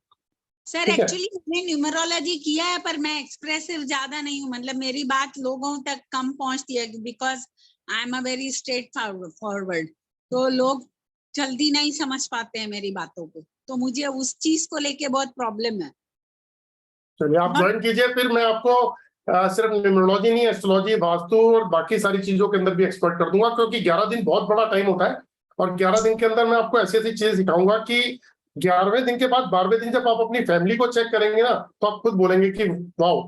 सर ठीक है। एक्चुअली मैंने न्यूमरोलॉजी किया है, पर मैं एक्सप्रेसिव ज्यादा नहीं हूँ, मतलब मेरी बात लोगों तक कम पहुंचती है, because I am a very straight forward. तो लोग जल्दी नहीं समझ पाते हैं मेरी बातों को, तो मुझे उस चीज को लेके बहुत प्रॉब्लम है। चलिए आप ज्वाइन कीजिए, फिर मैं आपको सिर्फ न्यूमरोलॉजी नहीं, एस्ट्रोलॉजी, वास्तु और बाकी सारी चीजों के अंदर भी एक्सपर्ट कर दूंगा, क्योंकि 11 दिन बहुत बड़ा टाइम होता है। और 11 दिन के अंदर मैं आपको ऐसी ऐसी चीज सिखाऊंगा कि 11वें दिन के बाद 12वें दिन जब आप अपनी फैमिली को चेक करेंगे ना, तो आप खुद बोलेंगे कि वाओ।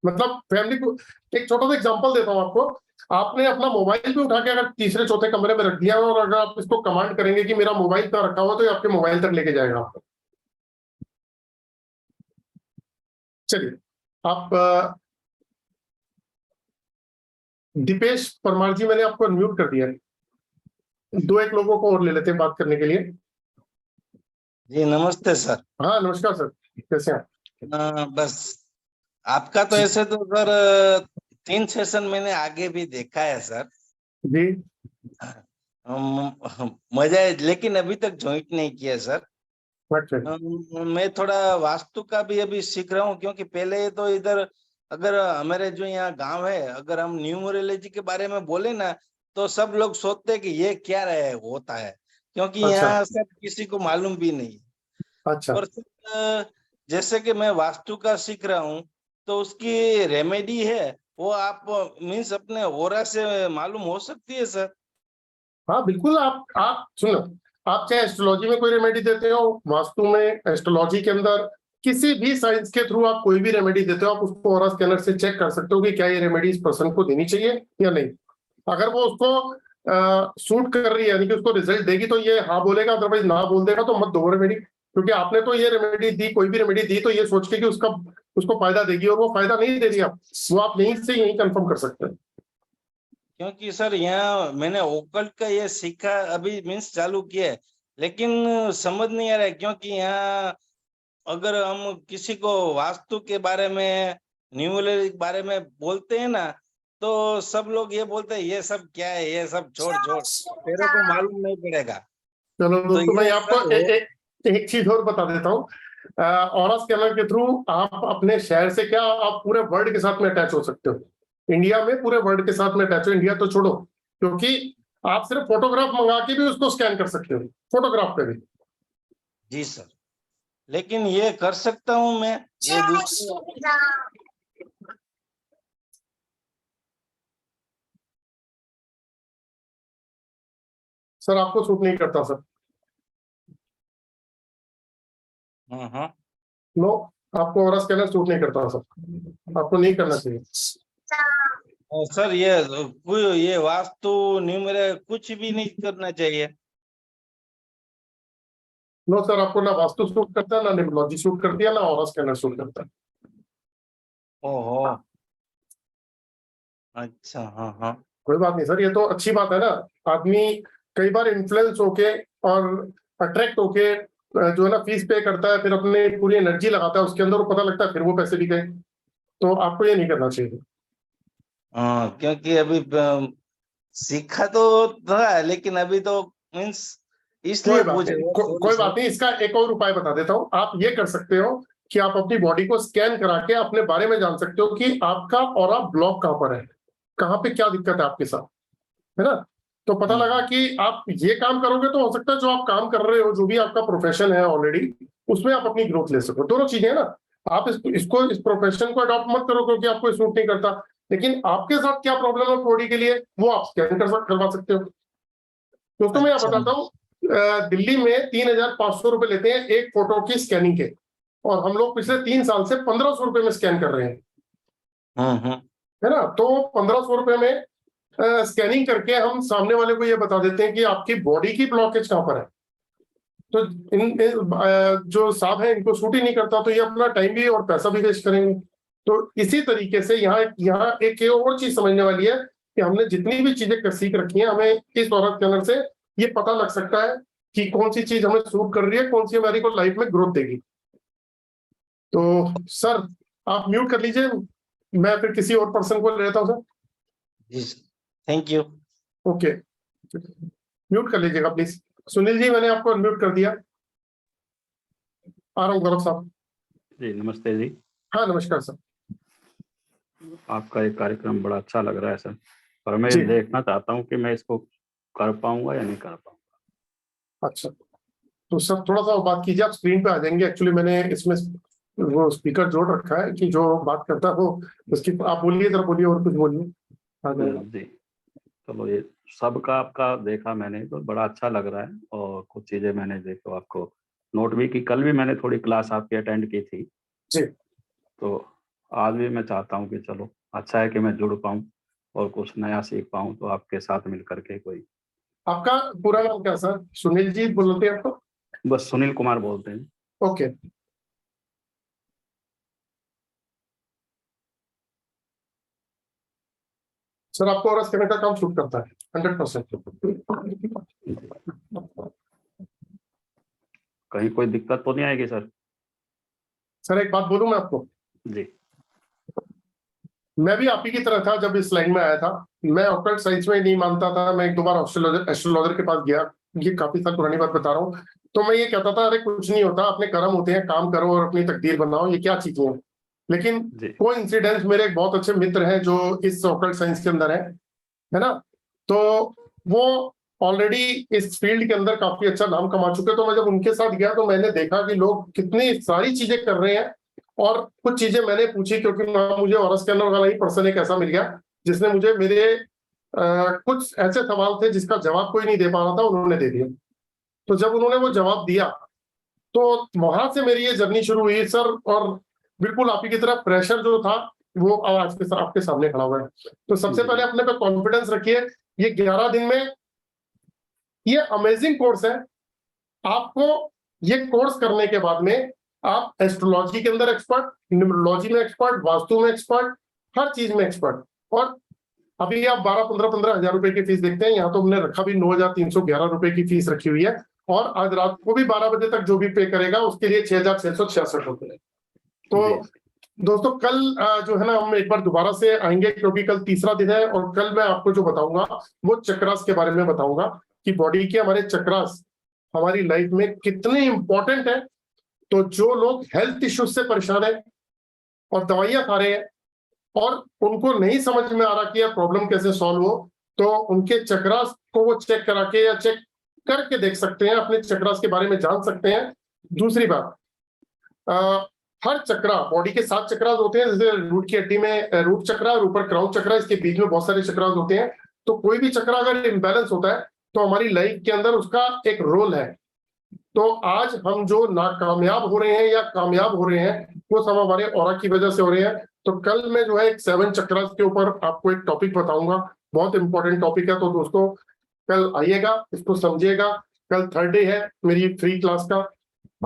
मतलब फैमिली को एक छोटा सा एग्जांपल देता हूँ आपको। आपने अपना मोबाइल भी उठा के अगर तीसरे चौथे कमरे में रख दिया, और अगर आप इसको कमांड करेंगे कि मेरा मोबाइल कहाँ रखा हुआ, तो ये आपके मोबाइल तक लेके जाएगा आपको। चलिए, आप दीपेश परमार जी, मैंने आपको अनम्यूट कर दिया है। दो एक लोगों को और ले लेते हैं बात करने के लिए। जी नमस्ते सर। हाँ नमस्कार सर, कैसे हैं आप? बस आपका तो ऐसे तो सर 3 सेशन मैंने आगे भी देखा है सर। जी। मजा है, लेकिन अभी तक ज्वाइन नहीं किया सर। अच्छा। मैं थोड़ा वास्तु का भी अभी सीख रहा हूँ, क्योंकि पहले तो इधर अगर हमारे जो यहाँ गांव है, अगर हम न्यूमरोलॉजी के बारे में बोले ना, तो सब लोग सोचते हैं कि ये क्या रहे होता है, क्योंकि अच्छा। यहाँ सब किसी को मालूम भी नहीं। अच्छा। पर जैसे कि मैं वास्तु का सीख रहा हूँ, तो उसकी रेमेडी है वो आप मीन्स अपने ओरा से मालूम हो सकती है सर। हाँ बिल्कुल, आप सुनो, आप चाहे एस्ट्रोलॉजी में कोई रेमेडी देते हो, वास्तु में, एस्ट्रोलॉजी के अंदर, किसी भी साइंस के थ्रू आप कोई भी रेमेडी देते हो, आप उसको ऑरा स्कैनर से चेक कर सकते हो कि क्या ये रेमेडी इस पर्सन को देनी चाहिए या नहीं। अगर वो उसको सूट कर रही है, यानी कि उसको रिजल्ट देगी, तो ये हाँ बोलेगा, अदरवाइज ना बोल देगा तो मत दो रेमेडी। क्योंकि आपने तो ये रेमेडी दी, कोई भी रेमेडी दी, तो ये सोच के कि उसको फायदा देगी, और वो फायदा नहीं दे रही, वो आप यहीं से यहीं कंफर्म कर सकते हैं। क्योंकि सर यहाँ मैंने ओकल्ट का ये सीखा अभी मीन्स चालू किया है, लेकिन समझ नहीं आ रहा है, क्योंकि यहाँ अगर हम किसी को वास्तु के बारे में, न्यूमरोलॉजी के बारे में बोलते हैं ना, तो सब लोग ये बोलते हैं ये सब क्या है, ये सब छोड़ छोड़, तेरे को मालूम नहीं पड़ेगा। चलो तो दोस्तों, मैं ये आपको सर एक चीज और बता देता हूँ। ऑरा स्कैनर के थ्रू आप अपने शहर से क्या, आप पूरे वर्ल्ड के साथ में अटैच हो सकते हो। इंडिया में पूरे वर्ल्ड के साथ में अटैच हो, इंडिया तो छोड़ो, क्योंकि आप सिर्फ फोटोग्राफ मंगा के भी उसको स्कैन कर सकते हो, फोटोग्राफ पे भी। जी सर, लेकिन ये कर सकता हूँ मैं, ये दूसरी सर आपको सूट नहीं करता सर। हाँ नो, आपको ऑरा स्कैनर सूट नहीं करता सर, आपको नहीं करना चाहिए। सर, ये वास्तु न्यूमरे कुछ भी नहीं करना चाहिए। नो सर, आपको ना वास्तु सूट करता है, ना न्यूमरोलॉजी सूट करती है, ना ऑरा स्कैनर सूट करता है। ओहो, अच्छा, हाँ। कोई बात नहीं सर, ये तो अच्छी बात है ना। आदमी कई बार इन्फ्लुएंस होके और अट्रैक्ट होके जो है ना फीस पे करता है, फिर अपने पूरी एनर्जी लगाता है उसके अंदर, वो पता लगता है फिर वो पैसे भी गए। तो आपको ये नहीं करना चाहिए। हाँ, क्योंकि अभी सीखा तो था, लेकिन अभी तो मीन्स इसलिए पूछे। कोई बात नहीं, इसका एक और उपाय बता देता हूँ। आप ये कर सकते हो कि आप अपनी बॉडी को स्कैन करा के अपने बारे में जान सकते हो कि आपका ऑरा ब्लॉक कहाँ पर है, कहाँ पे क्या दिक्कत है आपके साथ, है ना। तो पता लगा कि आप ये काम करोगे तो हो सकता है जो आप काम कर रहे हो, जो भी आपका प्रोफेशन है ऑलरेडी, उसमें आप अपनी ग्रोथ ले सको। दोनों चीजें है ना। आप इस प्रोफेशन को अडॉप्ट मत करो क्योंकि आपको सूट नहीं करता, लेकिन आपके साथ क्या प्रॉब्लम है बॉडी के लिए, वो आप स्कैन करवा सकते हो। दोस्तों मैं अच्छा। बताता हूँ, दिल्ली में 3,500 रुपए लेते हैं एक फोटो की स्कैनिंग के, और हम लोग पिछले 3 साल से 1,500 रुपए में स्कैन कर रहे हैं, है ना। तो 1,500 रुपए में स्कैनिंग करके हम सामने वाले को ये बता देते हैं कि आपकी बॉडी की ब्लॉकेज कहां पर है। तो जो साहब है इनको शूट ही नहीं करता, तो ये अपना टाइम भी और पैसा भी वेस्ट करेंगे। तो इसी तरीके से यहाँ एक और चीज समझने वाली है कि हमने जितनी भी चीजें सीख रखी हैं, हमें इस औरत के अंदर से ये पता लग सकता है कि कौन सी चीज हमें सूट कर रही है, कौन सी हमारी को लाइफ में ग्रोथ देगी। तो सर आप म्यूट कर लीजिए, मैं फिर किसी और पर्सन को ले लेता हूँ सर। जी थैंक यू। ओके, म्यूट कर लीजिएगा प्लीज। सुनील जी मैंने आपको अनम्यूट कर दिया। आ रहा हूँ गौरव साहब। जी नमस्ते जी। हाँ नमस्कार सर। आपका एक कार्यक्रम बड़ा अच्छा लग रहा है सर, पर मैं जी। देखना चाहता हूँ कि मैं इसको कर पाऊंगा या नहीं कर पाऊंगा। अच्छा, तो सर थोड़ा सा बात कीजिए, आप स्क्रीन पे आ जाएंगे। एक्चुअली मैंने इसमें वो स्पीकर जोड़ रखा है कि जो बात करता है वो उसकी, आप बोलिए, इधर बोलिए और कुछ बोलिए। आ जाएगा। जी चलो, ये सबका आपका देखा मैंने तो बड़ा अच्छा लग रहा है, और कुछ चीजें मैंने देखो आपको नोट भी की। कल भी मैंने थोड़ी क्लास आपकी अटेंड की थी जी। तो आज भी मैं चाहता हूँ कि चलो अच्छा है कि मैं जुड़ पाऊँ और कुछ नया सीख पाऊँ, तो आपके साथ मिल करके कोई। आपका पूरा नाम क्या सर? सुनील जी बोलते हैं आपको? बस सुनील कुमार बोलते हैं। ओके। सर आपको और करने का काम शूट करता है 100%। कहीं कोई दिक्कत तो नहीं आएगी सर? सर एक बात बोलूं मैं आपको, जी मैं भी आप ही की तरह था जब इस लाइन में आया था। मैं ऑकल्ट साइंस में नहीं मानता था। मैं एक दो बार एस्ट्रोलॉजर के पास गया, ये काफी साल पुरानी बात बता रहा हूँ। तो मैं ये कहता था अरे कुछ नहीं होता, अपने कर्म होते हैं, काम करो और अपनी तकदीर बनाओ, ये क्या चीजें हैं। लेकिन जी कोई इंसिडेंस, मेरे एक बहुत अच्छे मित्र हैं जो इस ऑकल्ट साइंस के अंदर है ना, तो वो ऑलरेडी इस फील्ड के अंदर काफी अच्छा नाम कमा चुके। तो मैं जब उनके साथ गया तो मैंने देखा कि लोग कितनी सारी चीजें कर रहे हैं, और कुछ चीजें मैंने पूछी क्योंकि मुझे ऑरस स्कैनर वाला ही पर्सन एक ऐसा मिल गया जिसने मुझे मेरे कुछ ऐसे सवाल थे जिसका जवाब कोई नहीं दे पा रहा था, उन्होंने दे दिया। तो जब उन्होंने वो जवाब दिया तो वहां से मेरी ये जर्नी शुरू हुई सर। और बिल्कुल आप ही की तरह प्रेशर जो था वो आज के आपके सामने खड़ा हुआ है। तो सबसे पहले अपने पे कॉन्फिडेंस रखिए। ये 11 दिन में ये अमेजिंग कोर्स है। आपको ये कोर्स करने के बाद में आप एस्ट्रोलॉजी के अंदर एक्सपर्ट, न्यूमरोलॉजी में एक्सपर्ट, वास्तु में एक्सपर्ट, हर चीज में एक्सपर्ट। और अभी आप 12-15 हजार रुपए की फीस देखते हैं, यहाँ तो हमने रखा भी 9,311 रुपए की फीस रखी हुई है। और आज रात को भी 12 बजे तक जो भी पे करेगा उसके लिए 6,666 रुपए। तो दोस्तों कल जो है ना, हम एक बार दोबारा से आएंगे क्योंकि कल तीसरा दिन है। और कल मैं आपको जो बताऊंगा वो चक्रास के बारे में बताऊंगा कि बॉडी के हमारे चक्रास हमारी लाइफ में कितने इंपॉर्टेंट है। तो जो लोग हेल्थ इश्यूज से परेशान है और दवाइयां खा रहे हैं और उनको नहीं समझ में आ रहा कि यह प्रॉब्लम कैसे सॉल्व हो, तो उनके चक्रास को वो चेक करा के या चेक करके देख सकते हैं, अपने चक्रास के बारे में जान सकते हैं। दूसरी बात, हर चक्रा, बॉडी के 7 चक्रास होते हैं, जैसे रूट की हड्डी में रूट चक्रा और ऊपर क्राउन चक्रा, इसके बीच में बहुत सारे चक्रास होते हैं। तो कोई भी चक्रा अगर इम्बैलेंस होता है तो हमारी लाइफ के अंदर उसका एक रोल है। तो आज हम जो नाकामयाब हो रहे हैं या कामयाब हो रहे हैं वो सब हमारे ऑरा की वजह से हो रहे हैं। तो कल मैं जो है एक 7 चक्रास के ऊपर आपको एक टॉपिक बताऊंगा, बहुत इंपॉर्टेंट टॉपिक है। तो दोस्तों कल आइएगा, इसको समझिएगा। कल थर्ड डे है मेरी फ्री क्लास का,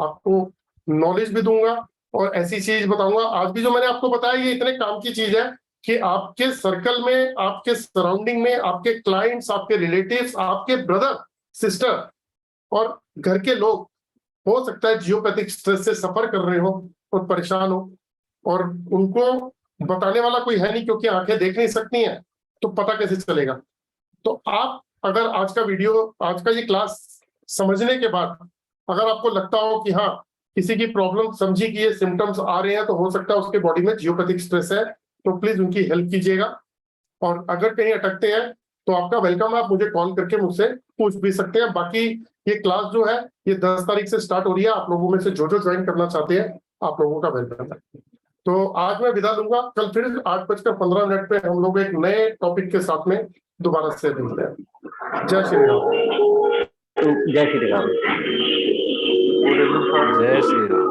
आपको नॉलेज भी दूंगा और ऐसी चीज बताऊंगा। आज भी जो मैंने आपको बताया ये इतने काम की चीज है कि आपके सर्कल में, आपके सराउंडिंग में, आपके क्लाइंट्स, आपके रिलेटिव्स, आपके ब्रदर सिस्टर और घर के लोग हो सकता है जियोपैथिक स्ट्रेस से सफर कर रहे हो और परेशान हो, और उनको बताने वाला कोई है नहीं क्योंकि आंखें देख नहीं सकती हैं, तो पता कैसे चलेगा। तो आप अगर आज का वीडियो, आज का ये क्लास समझने के बाद अगर आपको लगता हो कि हाँ किसी की प्रॉब्लम समझी कि ये सिम्टम्स आ रहे हैं, तो हो सकता है उसके बॉडी में जियोपैथिक स्ट्रेस है, तो प्लीज उनकी हेल्प कीजिएगा। और अगर कहीं अटकते हैं तो आपका वेलकम है, आप मुझे कॉल करके मुझसे पूछ भी सकते हैं। बाकी ये क्लास जो है ये 10 तारीख से स्टार्ट हो रही है। आप लोगों में से जो ज्वाइन करना चाहते हैं आप लोगों का वेलकम है। तो आज मैं विदा लूंगा, कल फिर 8:15 पे हम लोग एक नए टॉपिक के साथ में दोबारा से मिलते हैं। जय श्री राम। जय श्री राम। जय श्री राम।